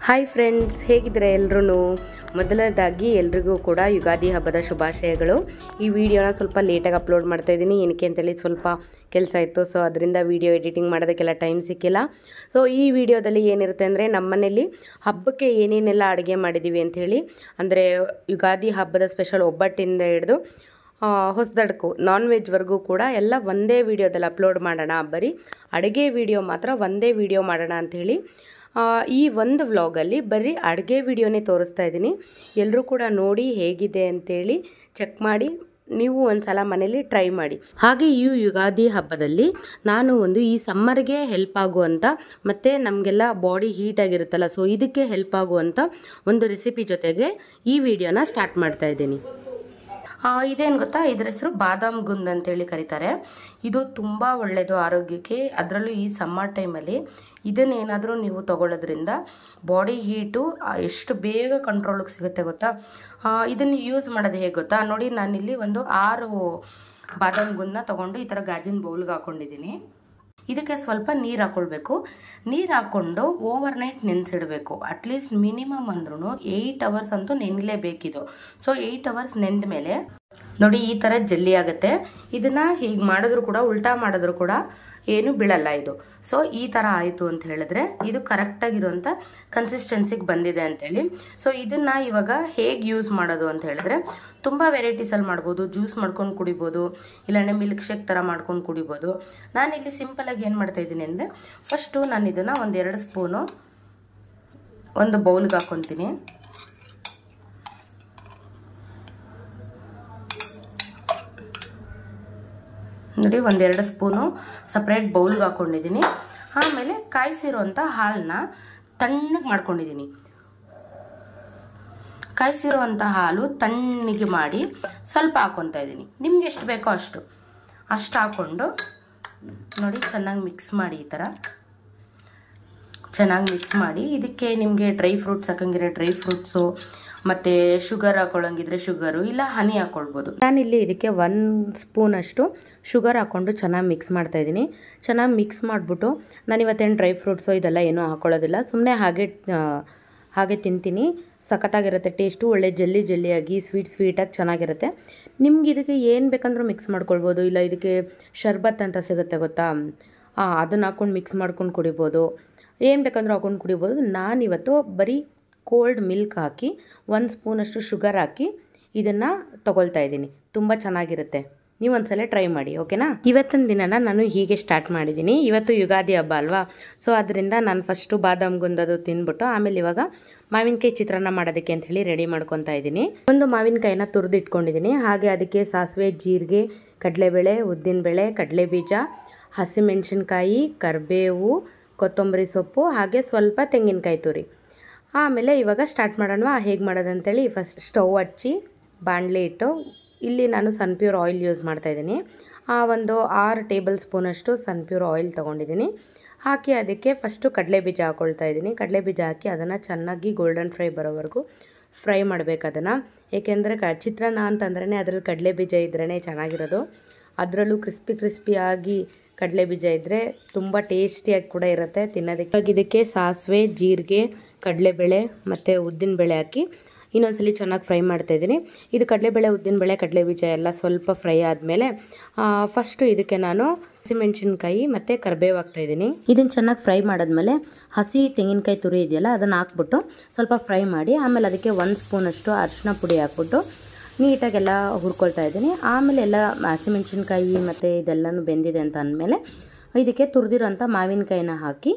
Hi friends, ಹೇಗಿದ್ರೆ ಎಲ್ಲರೂ. ಮೊದಲನೇದಾಗಿ ಎಲ್ರಿಗೂ ಕೂಡ ಯುಗಾದಿ ಹಬ್ಬದ ಶುಭಾಶಯಗಳು. ಈ ವಿಡಿಯೋನ ಸ್ವಲ್ಪ ಲೇಟಾಗಿ ಅಪ್ಲೋಡ್ ಮಾಡ್ತಾ ಇದ್ದೀನಿ. ಏನಕ್ಕೆ ಅಂತೇಳಿ ಸ್ವಲ್ಪ ಕೆಲಸ ಇತ್ತು, ಸೊ ಅದರಿಂದ ವಿಡಿಯೋ ಎಡಿಟಿಂಗ್ ಮಾಡೋದಕ್ಕೆಲ್ಲ ಟೈಮ್ ಸಿಕ್ಕಿಲ್ಲ. ಸೊ ಈ ವಿಡಿಯೋದಲ್ಲಿ ಏನಿರುತ್ತೆ ಅಂದರೆ ನಮ್ಮನೇಲಿ ಹಬ್ಬಕ್ಕೆ ಏನೇನೆಲ್ಲ ಅಡುಗೆ ಮಾಡಿದ್ದೀವಿ ಅಂಥೇಳಿ, ಅಂದರೆ ಯುಗಾದಿ ಹಬ್ಬದ ಸ್ಪೆಷಲ್ ಒಬ್ಬಟ್ಟಿಂದ ಹಿಡಿದು ಹೊಸದಡ್ಕು ನಾನ್ ವೆಜ್ವರೆಗೂ ಕೂಡ ಎಲ್ಲ ಒಂದೇ ವಿಡಿಯೋದಲ್ಲಿ ಅಪ್ಲೋಡ್ ಮಾಡೋಣ. ಬರೀ ಅಡುಗೆ ವಿಡಿಯೋ ಮಾತ್ರ ಒಂದೇ ವಿಡಿಯೋ ಮಾಡೋಣ ಅಂಥೇಳಿ ಈ ಒಂದು ವ್ಲಾಗಲ್ಲಿ ಬರೀ ಅಡುಗೆ ವಿಡಿಯೋನೇ ತೋರಿಸ್ತಾ ಇದ್ದೀನಿ. ಎಲ್ಲರೂ ಕೂಡ ನೋಡಿ ಹೇಗಿದೆ ಅಂತೇಳಿ ಚೆಕ್ ಮಾಡಿ ನೀವು ಒಂದು ಸಲ ಮನೇಲಿ ಟ್ರೈ ಮಾಡಿ. ಹಾಗೆ ಈ ಯುಗಾದಿ ಹಬ್ಬದಲ್ಲಿ ನಾನು ಈ ಸಮ್ಮರ್ಗೆ ಹೆಲ್ಪ್ ಆಗುವಂಥ ಮತ್ತು ನಮಗೆಲ್ಲ ಬಾಡಿ ಹೀಟಾಗಿರುತ್ತಲ್ಲ, ಸೊ ಇದಕ್ಕೆ ಹೆಲ್ಪ್ ಆಗುವಂಥ ಒಂದು ರೆಸಿಪಿ ಜೊತೆಗೆ ಈ ವಿಡಿಯೋನ ಸ್ಟಾರ್ಟ್ ಮಾಡ್ತಾ ಇದ್ದೀನಿ. ಇದೇನು ಗೊತ್ತಾ, ಇದರ ಹೆಸರು ಬಾದಾಮ್ ಗುಂದ್ ಅಂತೇಳಿ ಕರೀತಾರೆ. ಇದು ತುಂಬ ಒಳ್ಳೆಯದು ಆರೋಗ್ಯಕ್ಕೆ. ಅದರಲ್ಲೂ ಈ ಸಮ್ಮರ್ ಟೈಮಲ್ಲಿ ಇದನ್ನೇನಾದರೂ ನೀವು ತಗೊಳ್ಳೋದ್ರಿಂದ ಬಾಡಿ ಹೀಟು ಎಷ್ಟು ಬೇಗ ಕಂಟ್ರೋಲಿಗೆ ಸಿಗುತ್ತೆ ಗೊತ್ತಾ. ಇದನ್ನು ಯೂಸ್ ಮಾಡೋದು ಹೇಗೆ ಗೊತ್ತಾ ನೋಡಿ. ನಾನಿಲ್ಲಿ 6 ಬಾದಾಮ್ ಗುಂದನ್ನ ತೊಗೊಂಡು ಈ ಥರ ಗಾಜಿನ ಬೌಲ್ಗೆ ಹಾಕ್ಕೊಂಡಿದ್ದೀನಿ. ಇದಕ್ಕೆ ಸ್ವಲ್ಪ ನೀರು ಹಾಕ್ಕೊಳ್ಬೇಕು. ನೀರು ಹಾಕ್ಕೊಂಡು ಓವರ್ ನೈಟ್ ನೆನೆಸಿಡಬೇಕು. ಅಟ್ಲೀಸ್ಟ್ ಮಿನಿಮಮ್ ಅಂದ್ರೂ 8 ಅವರ್ಸ್ ಅಂತೂ ನೆನಲೇಬೇಕಿದು. ಸೊ 8 ಅವರ್ಸ್ ನೆಂದ ಮೇಲೆ ನೋಡಿ ಈ ಥರ ಜಲ್ಲಿ ಆಗುತ್ತೆ. ಇದನ್ನ ಹೀಗೆ ಮಾಡಿದ್ರು ಕೂಡ, ಉಲ್ಟಾ ಮಾಡಿದ್ರು ಕೂಡ ಏನು ಬೀಳಲ್ಲ ಇದು. ಸೊ ಈ ಥರ ಆಯಿತು ಅಂತ ಹೇಳಿದ್ರೆ ಇದು ಕರೆಕ್ಟಾಗಿರುವಂಥ ಕನ್ಸಿಸ್ಟೆನ್ಸಿಗೆ ಬಂದಿದೆ ಅಂತೇಳಿ. ಸೊ ಇದನ್ನ ಇವಾಗ ಹೇಗೆ ಯೂಸ್ ಮಾಡೋದು ಅಂತ ಹೇಳಿದ್ರೆ ತುಂಬ ವೆರೈಟೀಸಲ್ಲಿ ಮಾಡ್ಬೋದು. ಜ್ಯೂಸ್ ಮಾಡ್ಕೊಂಡು ಕುಡಿಬೋದು, ಇಲ್ಲಾಂದರೆ ಮಿಲ್ಕ್ ಶೇಕ್ ಥರ ಮಾಡ್ಕೊಂಡು ಕುಡಿಬೋದು. ನಾನಿಲ್ಲಿ ಸಿಂಪಲಾಗಿ ಏನು ಮಾಡ್ತಾ ಇದ್ದೀನಿ ಅಂದರೆ, ಫಸ್ಟು ನಾನು ಇದನ್ನು 1-2 ಸ್ಪೂನು ಒಂದು ಬೌಲ್ಗೆ ಹಾಕ್ಕೊತೀನಿ. ನೋಡಿ 1-2 ಸ್ಪೂನು ಸಪ್ರೇಟ್ ಬೌಲ್ಗೆ ಹಾಕ್ಕೊಂಡಿದ್ದೀನಿ. ಆಮೇಲೆ ಕಾಯಿಸಿರೋಂಥ ಹಾಲನ್ನ ತಣ್ಣಗೆ ಮಾಡ್ಕೊಂಡಿದ್ದೀನಿ. ಕಾಯಿಸಿರೋಂಥ ಹಾಲು ತಣ್ಣಗೆ ಮಾಡಿ ಸ್ವಲ್ಪ ಹಾಕ್ಕೊತಾ ಇದ್ದೀನಿ. ನಿಮ್ಗೆ ಎಷ್ಟು ಬೇಕೋ ಅಷ್ಟು ಹಾಕ್ಕೊಂಡು ನೋಡಿ ಚೆನ್ನಾಗಿ ಮಿಕ್ಸ್ ಮಾಡಿ. ಈ ಥರ ಚೆನ್ನಾಗಿ ಮಿಕ್ಸ್ ಮಾಡಿ ಇದಕ್ಕೆ ನಿಮಗೆ ಡ್ರೈ ಫ್ರೂಟ್ಸ್ ಹಾಕಂಗಿದ್ರೆ ಡ್ರೈ ಫ್ರೂಟ್ಸು, ಮತ್ತು ಶುಗರ್ ಹಾಕೊಳ್ಳಂಗಿದ್ರೆ ಶುಗರು, ಇಲ್ಲ ಹನಿ ಹಾಕ್ಕೊಳ್ಬೋದು. ನಾನಿಲ್ಲಿ ಇದಕ್ಕೆ 1 ಸ್ಪೂನ್ ಅಷ್ಟು ಶುಗರ್ ಹಾಕ್ಕೊಂಡು ಚೆನ್ನಾಗಿ ಮಿಕ್ಸ್ ಮಾಡ್ತಾ ಇದ್ದೀನಿ. ಚೆನ್ನಾಗಿ ಮಿಕ್ಸ್ ಮಾಡಿಬಿಟ್ಟು ನಾನಿವತ್ತೇನು ಡ್ರೈ ಫ್ರೂಟ್ಸು ಇದೆಲ್ಲ ಏನೂ ಹಾಕ್ಕೊಳ್ಳೋದಿಲ್ಲ, ಸುಮ್ಮನೆ ಹಾಗೆ ತಿಂತೀನಿ. ಸಖತ್ತಾಗಿರುತ್ತೆ ಟೇಸ್ಟು, ಒಳ್ಳೆ ಜಲ್ಲಿಯಾಗಿ ಸ್ವೀಟಾಗಿ ಚೆನ್ನಾಗಿರುತ್ತೆ. ನಿಮ್ಗೆ ಇದಕ್ಕೆ ಏನು ಬೇಕಂದ್ರೂ ಮಿಕ್ಸ್ ಮಾಡ್ಕೊಳ್ಬೋದು. ಇಲ್ಲ ಇದಕ್ಕೆ ಶರ್ಬತ್ ಅಂತ ಸಿಗುತ್ತೆ ಗೊತ್ತಾ, ಅದನ್ನು ಹಾಕ್ಕೊಂಡು ಮಿಕ್ಸ್ ಮಾಡ್ಕೊಂಡು ಕುಡಿಬೋದು. ಏನು ಬೇಕಂದ್ರೂ ಹಾಕ್ಕೊಂಡು ಕುಡಿಬೋದು. ನಾನಿವತ್ತು ಬರೀ ಕೋಲ್ಡ್ ಮಿಲ್ಕ್ ಹಾಕಿ 1 ಸ್ಪೂನಷ್ಟು ಶುಗರ್ ಹಾಕಿ ಇದನ್ನು ತೊಗೊಳ್ತಾ ಇದ್ದೀನಿ. ತುಂಬ ಚೆನ್ನಾಗಿರುತ್ತೆ. ನೀವು ಒಂದ್ಸಲ ಟ್ರೈ ಮಾಡಿ, ಓಕೆನಾ. ಇವತ್ತಿನ ದಿನನ ನಾನು ಹೀಗೆ ಸ್ಟಾರ್ಟ್ ಮಾಡಿದ್ದೀನಿ. ಇವತ್ತು ಯುಗಾದಿ ಹಬ್ಬ ಅಲ್ವಾ, ಸೊ ಅದರಿಂದ ನಾನು ಫಸ್ಟು ಬಾದಾಮ್ ಗುಂದದು ತಿಂದ್ಬಿಟ್ಟು ಆಮೇಲೆ ಇವಾಗ ಮಾವಿನಕಾಯಿ ಚಿತ್ರಾನ್ನ ಮಾಡೋದಕ್ಕೆ ಅಂತ ಹೇಳಿ ರೆಡಿ ಮಾಡ್ಕೊತಾ ಇದ್ದೀನಿ. ಒಂದು ಮಾವಿನಕಾಯಿನ ತುರಿದು ಇಟ್ಕೊಂಡಿದ್ದೀನಿ. ಹಾಗೆ ಅದಕ್ಕೆ ಸಾಸಿವೆ, ಜೀರಿಗೆ, ಕಡಲೆಬೇಳೆ, ಉದ್ದಿನಬೇಳೆ, ಕಡಲೆಬೀಜ, ಹಸಿಮೆಣಸಿನ್ಕಾಯಿ, ಕರಿಬೇವು, ಕೊತ್ತಂಬರಿ ಸೊಪ್ಪು, ಹಾಗೆ ಸ್ವಲ್ಪ ತೆಂಗಿನಕಾಯಿ ತುರಿ. ಆಮೇಲೆ ಇವಾಗ ಸ್ಟಾರ್ಟ್ ಮಾಡೋಣ ಹೇಗೆ ಮಾಡೋದಂತೇಳಿ. ಫಸ್ಟ್ ಸ್ಟವ್ ಹಚ್ಚಿ ಬಾಣಲೆ ಇಟ್ಟು, ಇಲ್ಲಿ ನಾನು ಸನ್ಪ್ಯೂರ್ ಆಯಿಲ್ ಯೂಸ್ ಮಾಡ್ತಾಯಿದ್ದೀನಿ. 6 ಟೇಬಲ್ ಸ್ಪೂನಷ್ಟು ಸನ್ಪ್ಯೂರ್ ಆಯಿಲ್ ತೊಗೊಂಡಿದ್ದೀನಿ. ಹಾಕಿ ಅದಕ್ಕೆ ಫಸ್ಟು ಕಡಲೆಬೀಜ ಹಾಕ್ಕೊಳ್ತಾ ಇದ್ದೀನಿ. ಕಡಲೆಬೀಜ ಹಾಕಿ ಅದನ್ನು ಚೆನ್ನಾಗಿ ಗೋಲ್ಡನ್ ಫ್ರೈ ಬರೋವರೆಗೂ ಫ್ರೈ ಮಾಡಬೇಕು ಅದನ್ನು. ಏಕೆಂದರೆ ಚಿತ್ರಾನ್ನ ಅಂತಂದ್ರೇ ಅದರಲ್ಲಿ ಕಡಲೆಬೀಜ ಇದ್ರೇ ಚೆನ್ನಾಗಿರೋದು. ಅದರಲ್ಲೂ ಕ್ರಿಸ್ಪಿಯಾಗಿ ಕಡಲೆಬೀಜ ಇದ್ದರೆ ತುಂಬ ಟೇಸ್ಟಿಯಾಗಿ ಕೂಡ ಇರುತ್ತೆ ತಿನ್ನೋದಕ್ಕೆ. ಇದಕ್ಕೆ ಸಾಸಿವೆ, ಜೀರಿಗೆ, ಕಡಲೆಬೇಳೆ ಮತ್ತು ಉದ್ದಿನಬೇಳೆ ಹಾಕಿ ಇನ್ನೊಂದ್ಸಲಿ ಚೆನ್ನಾಗಿ ಫ್ರೈ ಮಾಡ್ತಾಯಿದ್ದೀನಿ. ಇದು ಕಡಲೆಬೇಳೆ, ಉದ್ದಿನಬೇಳೆ, ಕಡಲೆಬೀಜ ಎಲ್ಲ ಸ್ವಲ್ಪ ಫ್ರೈ ಆದಮೇಲೆ ಫಸ್ಟು ಇದಕ್ಕೆ ನಾನು ಹಸಿಮೆಣಸಿನ್ಕಾಯಿ ಮತ್ತು ಕರಿಬೇವು ಹಾಕ್ತಾಯಿದ್ದೀನಿ. ಇದನ್ನು ಚೆನ್ನಾಗಿ ಫ್ರೈ ಮಾಡಿದ್ಮೇಲೆ ಹಸಿ ತೆಂಗಿನಕಾಯಿ ತುರಿ ಇದೆಯಲ್ಲ ಅದನ್ನು ಹಾಕ್ಬಿಟ್ಟು ಸ್ವಲ್ಪ ಫ್ರೈ ಮಾಡಿ, ಆಮೇಲೆ ಅದಕ್ಕೆ 1 ಸ್ಪೂನಷ್ಟು ಅರಿಶಿನ ಪುಡಿ ಹಾಕ್ಬಿಟ್ಟು ನೀಟಾಗೆಲ್ಲ ಹುರ್ಕೊಳ್ತಾ ಇದ್ದೀನಿ. ಆಮೇಲೆ ಎಲ್ಲ ಹಸಿಮೆಣಸಿನ್ಕಾಯಿ ಮತ್ತು ಇದೆಲ್ಲನೂ ಬೆಂದಿದೆ ಅಂತ ಅಂದಮೇಲೆ ಇದಕ್ಕೆ ತುರಿದಿರೋಂಥ ಮಾವಿನಕಾಯಿನ ಹಾಕಿ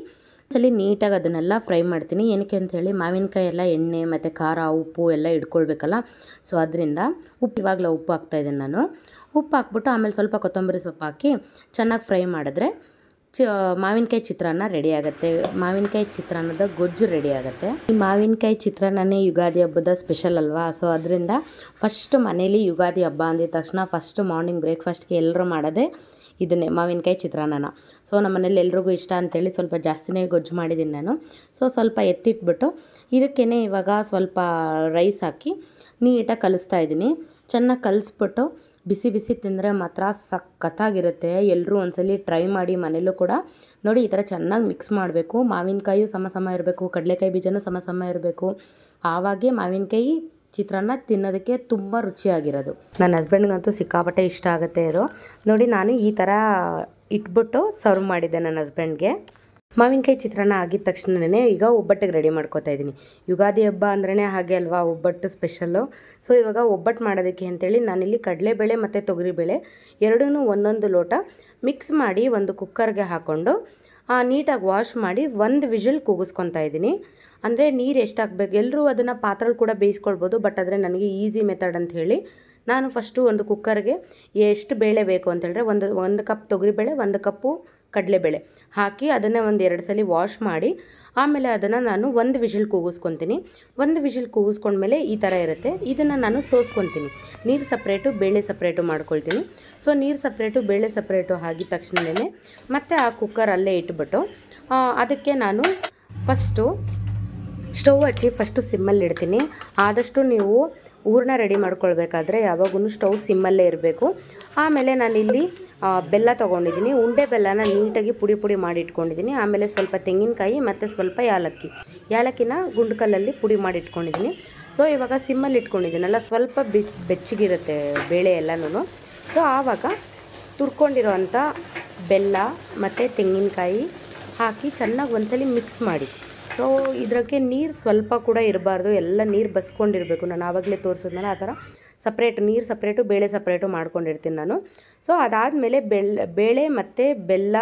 ಸಲ ನೀಟಾಗಿ ಅದನ್ನೆಲ್ಲ ಫ್ರೈ ಮಾಡ್ತೀನಿ. ಏನಕ್ಕೆ ಅಂಥೇಳಿ ಮಾವಿನಕಾಯಿ ಎಲ್ಲ ಎಣ್ಣೆ ಮತ್ತು ಖಾರ, ಉಪ್ಪು ಎಲ್ಲ ಇಟ್ಕೊಳ್ಬೇಕಲ್ಲ, ಸೊ ಅದರಿಂದ ಇವಾಗಲೇ ಉಪ್ಪು ಹಾಕ್ತಾಯಿದ್ದೀನಿ ನಾನು. ಉಪ್ಪು ಹಾಕ್ಬಿಟ್ಟು ಆಮೇಲೆ ಸ್ವಲ್ಪ ಕೊತ್ತಂಬರಿ ಸೊಪ್ಪು ಹಾಕಿ ಚೆನ್ನಾಗಿ ಫ್ರೈ ಮಾಡಿದ್ರೆ ಮಾವಿನಕಾಯಿ ಚಿತ್ರಾನ್ನ ರೆಡಿ ಆಗುತ್ತೆ. ಮಾವಿನಕಾಯಿ ಚಿತ್ರಾನ್ನದ ಗೊಜ್ಜು ರೆಡಿ ಆಗುತ್ತೆ. ಈ ಮಾವಿನಕಾಯಿ ಚಿತ್ರಾನ್ನನೇ ಯುಗಾದಿ ಹಬ್ಬದ ಸ್ಪೆಷಲ್ ಅಲ್ವಾ, ಸೊ ಅದರಿಂದ ಫಸ್ಟ್ ಮನೇಲಿ ಯುಗಾದಿ ಹಬ್ಬ ಅಂದಿದ ತಕ್ಷಣ ಫಸ್ಟ್ ಮಾರ್ನಿಂಗ್ ಬ್ರೇಕ್ಫಾಸ್ಟ್ಗೆ ಎಲ್ಲರೂ ಮಾಡೋದೇ ಇದನ್ನೇ, ಮಾವಿನಕಾಯಿ ಚಿತ್ರಾನ್ನ. ಸೊ ನಮ್ಮ ಮನೇಲಿ ಎಲ್ರಿಗೂ ಇಷ್ಟ ಅಂತೇಳಿ ಸ್ವಲ್ಪ ಜಾಸ್ತಿನೇ ಗೊಜ್ಜು ಮಾಡಿದ್ದೀನಿ ನಾನು. ಸೊ ಸ್ವಲ್ಪ ಎತ್ತಿಟ್ಬಿಟ್ಟು ಇದಕ್ಕೇ ಇವಾಗ ಸ್ವಲ್ಪ ರೈಸ್ ಹಾಕಿ ನೀಟಾಗಿ ಕಲಿಸ್ತಾ ಇದ್ದೀನಿ. ಚೆನ್ನಾಗಿ ಕಲಿಸ್ಬಿಟ್ಟು ಬಿಸಿ ಬಿಸಿ ತಿಂದರೆ ಮಾತ್ರ ಸಖತ್ತಾಗಿರುತ್ತೆ. ಎಲ್ಲರೂ ಒಂದ್ಸಲಿ ಟ್ರೈ ಮಾಡಿ ಮನೇಲೂ ಕೂಡ. ನೋಡಿ ಈ ಥರ ಚೆನ್ನಾಗಿ ಮಿಕ್ಸ್ ಮಾಡಬೇಕು. ಮಾವಿನಕಾಯಿಯು ಸಮ ಸಮ ಇರಬೇಕು, ಕಡಲೆಕಾಯಿ ಬೀಜನೂ ಸಮ ಸಮ ಇರಬೇಕು. ಆವಾಗೇ ಮಾವಿನಕಾಯಿ ಚಿತ್ರಾನ್ನ ತಿನ್ನೋದಕ್ಕೆ ತುಂಬ ರುಚಿಯಾಗಿರೋದು. ನನ್ನ ಹಸ್ಬೆಂಡ್ಗಂತೂ ಸಿಕ್ಕಾಪಟ್ಟೆ ಇಷ್ಟ ಆಗುತ್ತೆ ಇದು. ನೋಡಿ ನಾನು ಈ ಥರ ಇಟ್ಬಿಟ್ಟು ಸರ್ವ್ ಮಾಡಿದ್ದೆ ನನ್ನ ಹಸ್ಬೆಂಡ್ಗೆ. ಮಾವಿನಕಾಯಿ ಚಿತ್ರಾನ್ನ ಆಗಿದ ತಕ್ಷಣವೇ ಈಗ ಒಬ್ಬಟ್ಟಿಗೆ ರೆಡಿ ಮಾಡ್ಕೋತಾ ಇದ್ದೀನಿ. ಯುಗಾದಿ ಹಬ್ಬ ಅಂದ್ರೇ ಹಾಗೆ ಅಲ್ವಾ, ಒಬ್ಬಟ್ಟು ಸ್ಪೆಷಲ್ಲು. ಸೊ ಇವಾಗ ಒಬ್ಬಟ್ಟು ಮಾಡೋದಕ್ಕೆ ಅಂತೇಳಿ ನಾನಿಲ್ಲಿ ಕಡಲೆಬೇಳೆ ಮತ್ತು ತೊಗರಿಬೇಳೆ ಎರಡೂ ಒಂದೊಂದು ಲೋಟ ಮಿಕ್ಸ್ ಮಾಡಿ ಒಂದು ಕುಕ್ಕರ್ಗೆ ಹಾಕ್ಕೊಂಡು ನೀಟಾಗಿ ವಾಶ್ ಮಾಡಿ ಒಂದು ವಿಷಲ್ ಕೂಗಿಸ್ಕೊತಾ ಇದ್ದೀನಿ. ಅಂದರೆ ನೀರು ಎಷ್ಟು ಹಾಕ್ಬೇಕು, ಎಲ್ಲರೂ ಅದನ್ನು ಪಾತ್ರೆಲಿ ಕೂಡ ಬೇಯಿಸ್ಕೊಳ್ಬೋದು. ಬಟ್ ಆದರೆ ನನಗೆ ಈಸಿ ಮೆಥಡ್ ಅಂತ ಹೇಳಿ ನಾನು ಫಸ್ಟು ಒಂದು ಕುಕ್ಕರ್ಗೆ ಎಷ್ಟು ಬೇಳೆ ಬೇಕು ಅಂತೇಳಿದ್ರೆ ಒಂದು ಕಪ್ ತೊಗರಿಬೇಳೆ, 1 ಕಪ್ಪು ಕಡಲೆಬೇಳೆ ಹಾಕಿ ಅದನ್ನು ಒಂದು 2 ಸಲ ವಾಶ್ ಮಾಡಿ ಆಮೇಲೆ ಅದನ್ನು ನಾನು ಒಂದು ವಿಷಲ್ ಕೂಗಿಸ್ಕೊತೀನಿ. ಒಂದು ವಿಷಲ್ ಕೂಗಿಸ್ಕೊಂಡ್ಮೇಲೆ ಈ ಥರ ಇರುತ್ತೆ. ಇದನ್ನು ನಾನು ಸೋಸ್ಕೊತೀನಿ. ನೀರು ಸಪ್ರೇಟು ಬೇಳೆ ಸಪ್ರೇಟು ಮಾಡ್ಕೊಳ್ತೀನಿ. ಸೊ ನೀರು ಸಪ್ರೇಟು ಬೇಳೆ ಸಪ್ರೇಟು ಆಗಿದ ತಕ್ಷಣವೇ ಮತ್ತೆ ಆ ಕುಕ್ಕರ್ ಅಲ್ಲೇ ಇಟ್ಬಿಟ್ಟು ಅದಕ್ಕೆ ನಾನು ಫಸ್ಟು ಸ್ಟವ್ ಹಚ್ಚಿ ಫಸ್ಟು ಸಿಮ್ಮಲ್ಲಿ ಇಡ್ತೀನಿ. ಆದಷ್ಟು ನೀವು ಹೂರಣ ರೆಡಿ ಮಾಡ್ಕೊಳ್ಬೇಕಾದ್ರೆ ಯಾವಾಗೂ ಸ್ಟವ್ ಸಿಮ್ಮಲ್ಲೇ ಇರಬೇಕು. ಆಮೇಲೆ ನಾನಿಲ್ಲಿ ಬೆಲ್ಲ ತೊಗೊಂಡಿದ್ದೀನಿ. ಉಂಡೆ ಬೆಲ್ಲನ ನೀಟಾಗಿ ಪುಡಿ ಮಾಡಿ ಇಟ್ಕೊಂಡಿದ್ದೀನಿ. ಆಮೇಲೆ ಸ್ವಲ್ಪ ತೆಂಗಿನಕಾಯಿ ಮತ್ತು ಸ್ವಲ್ಪ ಯಾಲಕ್ಕಿನ ಗುಂಡ್ಕಲ್ಲಲ್ಲಿ ಪುಡಿ ಮಾಡಿ ಇಟ್ಕೊಂಡಿದ್ದೀನಿ. ಸೊ ಇವಾಗ ಸಿಮ್ಮಲ್ಲಿ ಇಟ್ಕೊಂಡಿದ್ದೀನಲ್ಲ, ಸ್ವಲ್ಪ ಬೆಚ್ಚಗಿರುತ್ತೆ ಬೇಳೆ ಎಲ್ಲನೂ. ಸೊ ಆವಾಗ ತುರ್ಕೊಂಡಿರೋವಂಥ ಬೆಲ್ಲ ಮತ್ತು ತೆಂಗಿನಕಾಯಿ ಹಾಕಿ ಚೆನ್ನಾಗಿ ಒಂದ್ಸಲಿ ಮಿಕ್ಸ್ ಮಾಡಿ. ಸೊ ಇದಕ್ಕೆ ನೀರು ಸ್ವಲ್ಪ ಕೂಡ ಇರಬಾರ್ದು, ಎಲ್ಲ ನೀರು ಬಸ್ಕೊಂಡಿರಬೇಕು. ನಾನು ಆವಾಗಲೇ ತೋರಿಸಿದ್ನಲ್ಲ ಆ ಥರ ನೀರು ಸಪ್ರೇಟು ಬೇಳೆ ಸಪ್ರೇಟು ಮಾಡ್ಕೊಂಡಿರ್ತೀನಿ ನಾನು. ಸೊ ಅದಾದಮೇಲೆ ಬೇಳೆ ಮತ್ತು ಬೆಲ್ಲ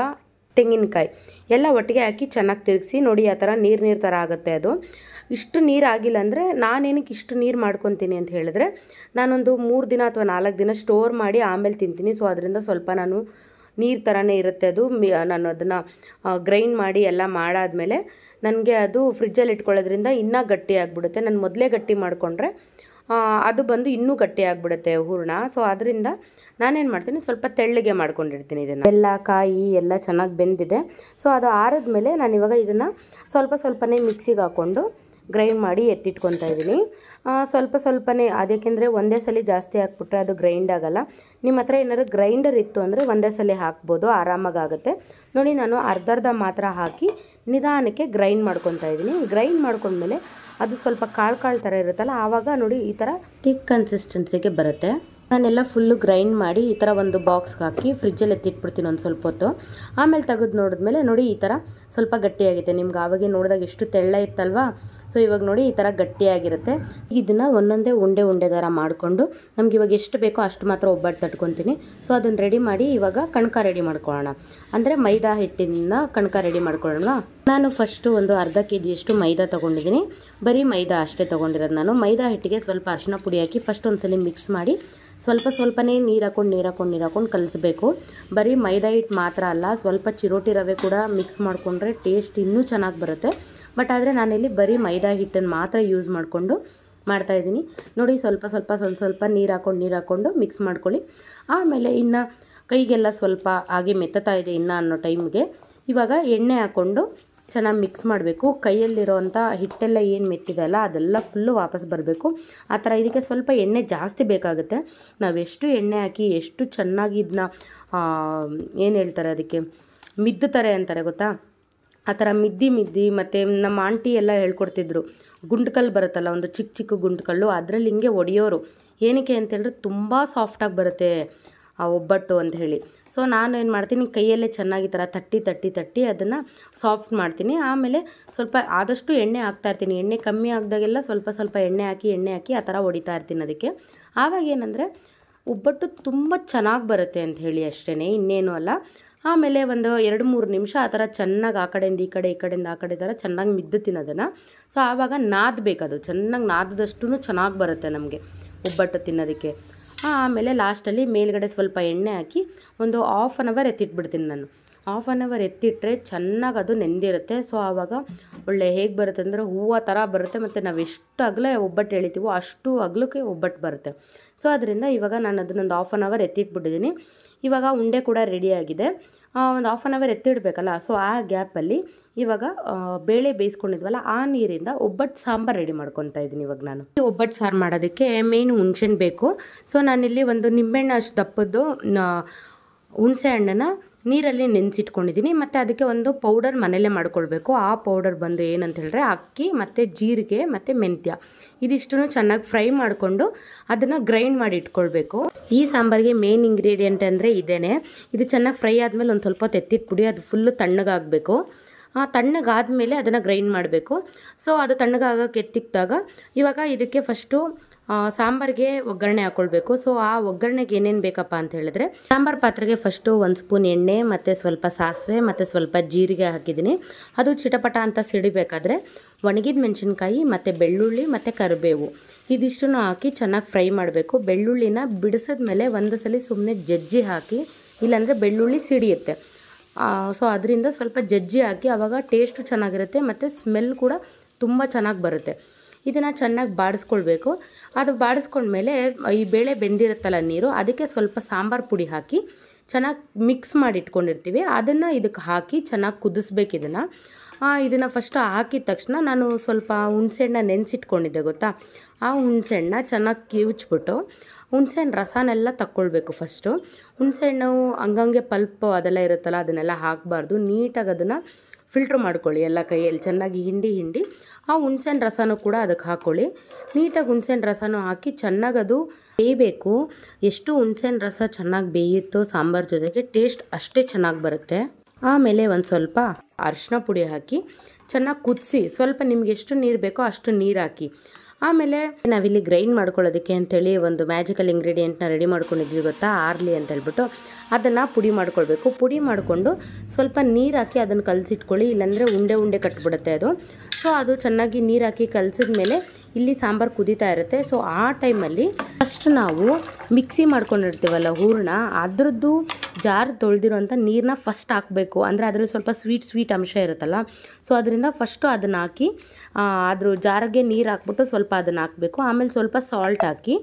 ತೆಂಗಿನಕಾಯಿ ಎಲ್ಲ ಒಟ್ಟಿಗೆ ಹಾಕಿ ಚೆನ್ನಾಗಿ ತಿರುಗಿಸಿ. ನೋಡಿ ಆ ಥರ ನೀರು ಥರ ಆಗುತ್ತೆ ಅದು. ಇಷ್ಟು ನೀರು ಆಗಿಲ್ಲ ಅಂದರೆ ನಾನೇನಕ್ಕೆ ಇಷ್ಟು ನೀರು ಮಾಡ್ಕೊತೀನಿ ಅಂತ ಹೇಳಿದ್ರೆ, ನಾನೊಂದು 3 ದಿನ ಅಥವಾ 4 ದಿನ ಸ್ಟೋರ್ ಮಾಡಿ ಆಮೇಲೆ ತಿಂತೀನಿ. ಸೊ ಅದರಿಂದ ಸ್ವಲ್ಪ ನಾನು ನೀರು ಥರನೇ ಇರುತ್ತೆ ಅದು. ನಾನು ಅದನ್ನು ಗ್ರೈಂಡ್ ಮಾಡಿ ಎಲ್ಲ ಮಾಡಾದಮೇಲೆ ನನಗೆ ಅದು ಫ್ರಿಜ್ಜಲ್ಲಿ ಇಟ್ಕೊಳ್ಳೋದ್ರಿಂದ ಇನ್ನೂ ಗಟ್ಟಿ ಆಗಿಬಿಡುತ್ತೆ. ನಾನು ಮೊದಲೇ ಗಟ್ಟಿ ಮಾಡಿಕೊಂಡ್ರೆ ಅದು ಬಂದು ಇನ್ನೂ ಗಟ್ಟಿ ಆಗಿಬಿಡುತ್ತೆ ಹೂರಣ. ಸೊ ಅದರಿಂದ ನಾನೇನು ಮಾಡ್ತೀನಿ, ಸ್ವಲ್ಪ ತೆಳ್ಳಗೆ ಮಾಡ್ಕೊಂಡಿರ್ತೀನಿ ಇದನ್ನು. ಬೆಲ್ಲ ಕಾಯಿ ಎಲ್ಲ ಚೆನ್ನಾಗಿ ಬೆಂದಿದೆ. ಸೊ ಅದು ಆರಿದ್ಮೇಲೆ ನಾನಿವಾಗ ಇದನ್ನು ಸ್ವಲ್ಪನೇ ಮಿಕ್ಸಿಗೆ ಹಾಕ್ಕೊಂಡು ಗ್ರೈಂಡ್ ಮಾಡಿ ಎತ್ತಿಟ್ಕೊತಾ ಇದ್ದೀನಿ. ಸ್ವಲ್ಪನೇ ಅದಕ್ಕೆಂದರೆ ಒಂದೇ ಸಲ ಜಾಸ್ತಿ ಹಾಕ್ಬಿಟ್ರೆ ಅದು ಗ್ರೈಂಡ್ ಆಗೋಲ್ಲ. ನಿಮ್ಮ ಹತ್ರ ಏನಾದ್ರು ಗ್ರೈಂಡರ್ ಇತ್ತು ಅಂದರೆ ಒಂದೇ ಸಲ ಹಾಕ್ಬೋದು, ಆರಾಮಾಗಿ ಆಗುತ್ತೆ. ನೋಡಿ ನಾನು ಅರ್ಧ ಮಾತ್ರ ಹಾಕಿ ನಿಧಾನಕ್ಕೆ ಗ್ರೈಂಡ್ ಮಾಡ್ಕೊತಾ ಇದ್ದೀನಿ. ಗ್ರೈಂಡ್ ಮಾಡ್ಕೊಂಡ್ಮೇಲೆ ಅದು ಸ್ವಲ್ಪ ಕಾಳು ಥರ ಇರುತ್ತಲ್ಲ, ಆವಾಗ ನೋಡಿ ಈ ಥರ ಥಿಕ್ ಕನ್ಸಿಸ್ಟೆನ್ಸಿಗೆ ಬರುತ್ತೆ. ನಾನೆಲ್ಲ ಫುಲ್ಲು ಗ್ರೈಂಡ್ ಮಾಡಿ ಈ ಥರ ಒಂದು ಬಾಕ್ಸ್ಗೆ ಹಾಕಿ ಫ್ರಿಜ್ಜಲ್ಲಿ ಎತ್ತಿಟ್ಬಿಡ್ತೀನಿ ಒಂದು ಸ್ವಲ್ಪ ಹೊತ್ತು. ಆಮೇಲೆ ತೆಗೆದು ನೋಡಿದ್ಮೇಲೆ ನೋಡಿ ಈ ಥರ ಸ್ವಲ್ಪ ಗಟ್ಟಿಯಾಗಿದೆ. ನಿಮ್ಗೆ ಆವಾಗೆ ನೋಡಿದಾಗ ಎಷ್ಟು ತೆಳ್ಳ ಇತ್ತಲ್ವಾ. ಸೊ ಇವಾಗ ನೋಡಿ ಈ ಥರ ಗಟ್ಟಿಯಾಗಿರುತ್ತೆ. ಇದನ್ನು ಒಂದೊಂದೇ ಉಂಡೆ ಥರ ಮಾಡಿಕೊಂಡು ನಮ್ಗೆ ಇವಾಗ ಎಷ್ಟು ಬೇಕೋ ಅಷ್ಟು ಮಾತ್ರ ಒಬ್ಬಟ್ಟು ತಟ್ಕೊತೀನಿ. ಸೊ ಅದನ್ನು ರೆಡಿ ಮಾಡಿ ಇವಾಗ ಕಣಕ ರೆಡಿ ಮಾಡ್ಕೊಳ್ಳೋಣ. ಅಂದರೆ ಮೈದಾ ಹಿಟ್ಟಿನ ಕಣಕ ರೆಡಿ ಮಾಡ್ಕೊಳ್ಳೋಣ. ನಾನು ಫಸ್ಟು ಒಂದು ಅರ್ಧ kg ಮೈದಾ ತೊಗೊಂಡಿದ್ದೀನಿ. ಬರೀ ಮೈದಾ ಅಷ್ಟೇ ತೊಗೊಂಡಿರೋದು ನಾನು. ಮೈದಾ ಹಿಟ್ಟಿಗೆ ಸ್ವಲ್ಪ ಅರಿಶಿನ ಪುಡಿ ಹಾಕಿ ಫಸ್ಟ್ ಒಂದ್ಸಲಿ ಮಿಕ್ಸ್ ಮಾಡಿ ಸ್ವಲ್ಪನೇ ನೀರು ಹಾಕ್ಕೊಂಡು ಕಲಿಸ್ಬೇಕು. ಬರೀ ಮೈದಾ ಹಿಟ್ಟು ಮಾತ್ರ ಅಲ್ಲ, ಸ್ವಲ್ಪ ಚಿರೋಟಿ ರವೆ ಕೂಡ ಮಿಕ್ಸ್ ಮಾಡಿಕೊಂಡ್ರೆ ಟೇಸ್ಟ್ ಇನ್ನೂ ಚೆನ್ನಾಗಿ ಬರುತ್ತೆ. ಬಟ್ ಆದರೆ ನಾನಿಲ್ಲಿ ಬರೀ ಮೈದಾ ಹಿಟ್ಟನ್ನು ಮಾತ್ರ ಯೂಸ್ ಮಾಡಿಕೊಂಡು ಮಾಡ್ತಾಯಿದ್ದೀನಿ. ನೋಡಿ ಸ್ವಲ್ಪ ನೀರು ಹಾಕ್ಕೊಂಡು ಮಿಕ್ಸ್ ಮಾಡ್ಕೊಳ್ಳಿ. ಆಮೇಲೆ ಇನ್ನು ಕೈಗೆಲ್ಲ ಸ್ವಲ್ಪ ಹಾಗೆ ಮೆತ್ತತಾ ಇದೆ ಇನ್ನು ಅನ್ನೋ ಟೈಮ್ಗೆ ಇವಾಗ ಎಣ್ಣೆ ಹಾಕ್ಕೊಂಡು ಚೆನ್ನಾಗಿ ಮಿಕ್ಸ್ ಮಾಡಬೇಕು. ಕೈಯಲ್ಲಿರೋವಂಥ ಹಿಟ್ಟೆಲ್ಲ ಏನು ಮೆತ್ತಿದಲ್ಲ ಅದೆಲ್ಲ ಫುಲ್ಲು ವಾಪಸ್ ಬರಬೇಕು. ಆ ಥರ ಇದಕ್ಕೆ ಸ್ವಲ್ಪ ಎಣ್ಣೆ ಜಾಸ್ತಿ ಬೇಕಾಗುತ್ತೆ. ನಾವೆಷ್ಟು ಎಣ್ಣೆ ಹಾಕಿ ಎಷ್ಟು ಚೆನ್ನಾಗಿ ಇದನ್ನ ಏನು ಹೇಳ್ತಾರೆ ಅದಕ್ಕೆ ಮಿದ್ದುತ್ತಾರೆ ಅಂತಾರೆ ಗೊತ್ತಾ, ಆ ಥರ ಮಿದ್ದಿ ಮತ್ತು ನಮ್ಮ ಆಂಟಿ ಎಲ್ಲ ಹೇಳ್ಕೊಡ್ತಿದ್ರು. ಗುಂಡ್ಕಲ್ಲು ಬರುತ್ತಲ್ಲ, ಒಂದು ಚಿಕ್ಕ ಗುಂಡ್ಕಲ್ಲು, ಅದರಲ್ಲಿ ಹಿಂಗೆ ಒಡೆಯೋರು. ಏನಕ್ಕೆ ಅಂತೇಳಿದ್ರೆ ತುಂಬ ಸಾಫ್ಟಾಗಿ ಬರುತ್ತೆ ಆ ಒಬ್ಬಟ್ಟು ಅಂತ ಹೇಳಿ. ಸೊ ನಾನು ಏನು ಮಾಡ್ತೀನಿ, ಕೈಯಲ್ಲೇ ಚೆನ್ನಾಗಿ ಈ ಥರ ತಟ್ಟಿ ಅದನ್ನು ಸಾಫ್ಟ್ ಮಾಡ್ತೀನಿ. ಆಮೇಲೆ ಸ್ವಲ್ಪ ಆದಷ್ಟು ಎಣ್ಣೆ ಹಾಕ್ತಾಯಿರ್ತೀನಿ. ಎಣ್ಣೆ ಕಮ್ಮಿ ಆಗಿದಾಗೆಲ್ಲ ಸ್ವಲ್ಪ ಎಣ್ಣೆ ಹಾಕಿ ಆ ಥರ ಹೊಡಿತಾ ಇರ್ತೀನಿ ಅದಕ್ಕೆ. ಆವಾಗ ಏನಂದರೆ ಒಬ್ಬಟ್ಟು ತುಂಬ ಚೆನ್ನಾಗಿ ಬರುತ್ತೆ ಅಂತ ಹೇಳಿ ಅಷ್ಟೇ, ಇನ್ನೇನು ಅಲ್ಲ. ಆಮೇಲೆ ಒಂದು 2-3 ನಿಮಿಷ ಆ ಥರ ಚೆನ್ನಾಗಿ ಆ ಕಡೆಯಿಂದ ಈ ಕಡೆಯಿಂದ ಆ ಕಡೆ ಥರ ಚೆನ್ನಾಗಿ ಮಿದ್ದುತ್ತೀನಿ ಅದನ್ನು. ಸೊ ಆವಾಗ ನಾದಬೇಕದು, ಚೆನ್ನಾಗಿ ನಾದದಷ್ಟು ಚೆನ್ನಾಗಿ ಬರುತ್ತೆ ನಮಗೆ ಒಬ್ಬಟ್ಟು ತಿನ್ನೋದಕ್ಕೆ. ಆಮೇಲೆ ಲಾಸ್ಟಲ್ಲಿ ಮೇಲ್ಗಡೆ ಸ್ವಲ್ಪ ಎಣ್ಣೆ ಹಾಕಿ ಒಂದು 1/2 ಅವರ್ ಎತ್ತಿಟ್ಬಿಡ್ತೀನಿ ನಾನು. 1/2 ಅವರ್ ಎತ್ತಿಟ್ರೆ ಚೆನ್ನಾಗಿ ಅದು ನೆಂದಿರುತ್ತೆ. ಸೊ ಆವಾಗ ಒಳ್ಳೆ ಹೇಗೆ ಬರುತ್ತೆ ಅಂದರೆ ಹೂವು ಥರ ಬರುತ್ತೆ. ಮತ್ತು ನಾವು ಎಷ್ಟು ಅಗಲ ಒಬ್ಬಟ್ಟು ಎಳಿತೀವೋ ಅಷ್ಟು ಅಗಲಕ್ಕೆ ಒಬ್ಬಟ್ಟು ಬರುತ್ತೆ. ಸೊ ಅದರಿಂದ ಇವಾಗ ನಾನು ಅದನ್ನೊಂದು 1/2 ಅವರ್ ಎತ್ತಿಟ್ಬಿಟ್ಟಿದ್ದೀನಿ. ಇವಾಗ ಉಂಡೆ ಕೂಡ ರೆಡಿಯಾಗಿದೆ. ಒಂದು ಹಾಫ್ ಆನ್ ಅವರ್ ಎತ್ತಿಡಬೇಕಲ್ಲ. ಸೊ ಆ ಗ್ಯಾಪಲ್ಲಿ ಇವಾಗ ಬೇಳೆ ಬೇಯಿಸ್ಕೊಂಡಿದ್ವಲ್ಲ ಆ ನೀರಿಂದ ಒಬ್ಬಟ್ಟು ಸಾಂಬಾರು ರೆಡಿ ಮಾಡ್ಕೊತಾ ಇದ್ದೀನಿ ಇವಾಗ ನಾನು. ಒಬ್ಬಟ್ಟು ಸಾರು ಮಾಡೋದಕ್ಕೆ ಮೇನ್ ಹುಣ್ಸೆಹಣ್ಣು ಬೇಕು. ಸೊ ನಾನಿಲ್ಲಿ ಒಂದು ನಿಂಬೆಹಣ್ಣು ಅಷ್ಟು ದಪ್ಪದ್ದು ಹುಣಸೆ ಹಣ್ಣನ್ನು ನೀರಲ್ಲಿ ನೆನೆಸಿಟ್ಕೊಂಡಿದ್ದೀನಿ. ಮತ್ತು ಅದಕ್ಕೆ ಒಂದು ಪೌಡರ್ ಮನೆಯಲ್ಲೇ ಮಾಡ್ಕೊಳ್ಬೇಕು. ಆ ಪೌಡರ್ ಬಂದು ಏನಂತ ಹೇಳಿದ್ರೆ ಅಕ್ಕಿ ಮತ್ತು ಜೀರಿಗೆ ಮತ್ತು ಮೆಂತ್ಯ ಇದಿಷ್ಟನ್ನು ಚೆನ್ನಾಗಿ ಫ್ರೈ ಮಾಡಿಕೊಂಡು ಅದನ್ನು ಗ್ರೈಂಡ್ ಮಾಡಿ ಇಟ್ಕೊಳ್ಬೇಕು. ಈ ಸಾಂಬಾರಿಗೆ ಮೇನ್ ಇಂಗ್ರೀಡಿಯೆಂಟ್ ಅಂದರೆ ಇದೇನೆ. ಇದು ಚೆನ್ನಾಗಿ ಫ್ರೈ ಆದಮೇಲೆ ಒಂದು ಸ್ವಲ್ಪ ಹೊತ್ತು ಎತ್ತಿಟ್ಬಿಡಿ, ಅದು ಫುಲ್ಲು ತಣ್ಣಗಾಗಬೇಕು. ತಣ್ಣಗಾದಮೇಲೆ ಅದನ್ನು ಗ್ರೈಂಡ್ ಮಾಡಬೇಕು. ಸೊ ಅದು ತಣ್ಣಗಾಗಕ್ಕೆ ಎತ್ತಿಕ್ಕಿದಾಗ ಇವಾಗ ಇದಕ್ಕೆ ಫಸ್ಟು ಸಾಂಬಾರಿಗೆ ಒಗ್ಗರಣೆ ಹಾಕ್ಕೊಳ್ಬೇಕು. ಸೊ ಆ ಒಗ್ಗರಣೆಗೆ ಏನೇನು ಬೇಕಪ್ಪ ಅಂತ ಹೇಳಿದ್ರೆ, ಸಾಂಬಾರು ಪಾತ್ರೆಗೆ ಫಸ್ಟು 1 ಸ್ಪೂನ್ ಎಣ್ಣೆ ಮತ್ತು ಸ್ವಲ್ಪ ಸಾಸಿವೆ ಮತ್ತು ಸ್ವಲ್ಪ ಜೀರಿಗೆ ಹಾಕಿದ್ದೀನಿ. ಅದು ಚಿಟಪಟ ಅಂತ ಸಿಡಿಬೇಕಾದ್ರೆ ಒಣಗಿದ ಮೆಣಸಿನ್ಕಾಯಿ ಮತ್ತು ಬೆಳ್ಳುಳ್ಳಿ ಮತ್ತು ಕರಿಬೇವು ಇದಿಷ್ಟನ್ನು ಹಾಕಿ ಚೆನ್ನಾಗಿ ಫ್ರೈ ಮಾಡಬೇಕು. ಬೆಳ್ಳುಳ್ಳಿನ ಬಿಡಿಸಿದ್ಮೇಲೆ ಒಂದು ಸಲ ಸುಮ್ಮನೆ ಜಜ್ಜಿ ಹಾಕಿ, ಇಲ್ಲಾಂದರೆ ಬೆಳ್ಳುಳ್ಳಿ ಸಿಡಿಯುತ್ತೆ. ಸೊ ಅದರಿಂದ ಸ್ವಲ್ಪ ಜಜ್ಜಿ ಹಾಕಿ, ಆವಾಗ ಟೇಸ್ಟು ಚೆನ್ನಾಗಿರುತ್ತೆ ಮತ್ತು ಸ್ಮೆಲ್ ಕೂಡ ತುಂಬ ಚೆನ್ನಾಗಿ ಬರುತ್ತೆ. ಇದನ್ನು ಚೆನ್ನಾಗಿ ಬಾಡಿಸ್ಕೊಳ್ಬೇಕು. ಅದು ಬಾಡಿಸ್ಕೊಂಡ್ಮೇಲೆ ಈ ಬೇಳೆ ಬೆಂದಿರುತ್ತಲ್ಲ ನೀರು, ಅದಕ್ಕೆ ಸ್ವಲ್ಪ ಸಾಂಬಾರು ಪುಡಿ ಹಾಕಿ ಚೆನ್ನಾಗಿ ಮಿಕ್ಸ್ ಮಾಡಿ ಇಟ್ಕೊಂಡಿರ್ತೀವಿ. ಅದನ್ನು ಇದಕ್ಕೆ ಹಾಕಿ ಚೆನ್ನಾಗಿ ಕುದಿಸ್ಬೇಕು. ಇದನ್ನು ಫಸ್ಟ್ ಹಾಕಿದ ತಕ್ಷಣ ನಾನು ಸ್ವಲ್ಪ ಹುಣಸೆಹಣ್ಣ ನೆನೆಸಿಟ್ಕೊಂಡಿದ್ದೆ ಗೊತ್ತಾ, ಆ ಹುಣಸೆಹಣ್ಣ ಚೆನ್ನಾಗಿ ಕಿವುಚ್ಬಿಟ್ಟು ಹುಣಸೆಹಣ್ಣು ರಸನೆಲ್ಲ ತಕ್ಕೊಳ್ಬೇಕು. ಫಸ್ಟು ಹುಣಸೆಹಣ್ಣು ಹಂಗಂಗೆ ಪಲ್ಪ್ ಅದೆಲ್ಲ ಇರುತ್ತಲ್ಲ ಅದನ್ನೆಲ್ಲ ಹಾಕಬಾರ್ದು. ನೀಟಾಗಿ ಅದನ್ನು ಫಿಲ್ಟ್ರ್ ಮಾಡ್ಕೊಳ್ಳಿ ಎಲ್ಲ ಕೈಯಲ್ಲಿ ಚೆನ್ನಾಗಿ ಹಿಂಡಿ ಆ ಹುಣಸೆಹಣ್ಣು ರಸನೂ ಕೂಡ ಅದಕ್ಕೆ ಹಾಕ್ಕೊಳ್ಳಿ. ನೀಟಾಗಿ ಹುಣಸೆಹಣ್ಣು ರಸನೂ ಹಾಕಿ ಚೆನ್ನಾಗಿ ಅದು ಬೇಯಬೇಕು. ಎಷ್ಟು ಹುಣಸೆಹಣ್ಣು ರಸ ಚೆನ್ನಾಗಿ ಬೇಯುತ್ತೋ ಸಾಂಬಾರು ಜೊತೆಗೆ ಟೇಸ್ಟ್ ಅಷ್ಟೇ ಚೆನ್ನಾಗಿ ಬರುತ್ತೆ. ಆಮೇಲೆ ಒಂದು ಸ್ವಲ್ಪ ಅರಿಶಿನ ಪುಡಿ ಹಾಕಿ ಚೆನ್ನಾಗಿ ಕುದಿಸಿ, ಸ್ವಲ್ಪ ನಿಮ್ಗೆ ಎಷ್ಟು ನೀರು ಬೇಕೋ ಅಷ್ಟು ನೀರು ಹಾಕಿ. ಆಮೇಲೆ ನಾವಿಲ್ಲಿ ಗ್ರೈಂಡ್ ಮಾಡ್ಕೊಳ್ಳೋದಕ್ಕೆ ಅಂಥೇಳಿ ಒಂದು ಮ್ಯಾಜಿಕಲ್ ಇಂಗ್ರೀಡಿಯೆಂಟ್ನ ರೆಡಿ ಮಾಡ್ಕೊಂಡಿದ್ವಿ ಗೊತ್ತಾ, ಆರ್ಲಿ ಅಂತ ಹೇಳ್ಬಿಟ್ಟು. ಅದನ್ನು ಪುಡಿ ಮಾಡ್ಕೊಳ್ಬೇಕು. ಪುಡಿ ಮಾಡಿಕೊಂಡು ಸ್ವಲ್ಪ ನೀರು ಹಾಕಿ ಅದನ್ನು ಕಲಸಿಟ್ಕೊಳ್ಳಿ, ಇಲ್ಲಾಂದರೆ ಉಂಡೆ ಕಟ್ಬಿಡುತ್ತೆ ಅದು. ಸೊ ಅದು ಚೆನ್ನಾಗಿ ನೀರು ಹಾಕಿ ಕಲಸಿದ್ಮೇಲೆ ಇಲ್ಲಿ ಸಾಂಬಾರು ಕುದೀತಾ ಇರುತ್ತೆ. ಸೊ ಆ ಟೈಮಲ್ಲಿ ಫಸ್ಟ್ ನಾವು ಮಿಕ್ಸಿ ಮಾಡ್ಕೊಂಡಿರ್ತೀವಲ್ಲ ಹೂರಣ, ಅದರದ್ದು ಜಾರ್ ತೊಳೆದಿರೋಂಥ ನೀರನ್ನ ಫಸ್ಟ್ ಹಾಕಬೇಕು. ಅಂದರೆ ಅದರಲ್ಲಿ ಸ್ವಲ್ಪ ಸ್ವೀಟ್ ಅಂಶ ಇರುತ್ತಲ್ಲ, ಸೊ ಅದರಿಂದ ಫಸ್ಟು ಅದನ್ನು ಹಾಕಿ ಅದ್ರ ಜಾರಿಗೆ ನೀರು ಹಾಕ್ಬಿಟ್ಟು ಸ್ವಲ್ಪ ಅದನ್ನು ಹಾಕಬೇಕು. ಆಮೇಲೆ ಸ್ವಲ್ಪ ಸಾಲ್ಟ್ ಹಾಕಿ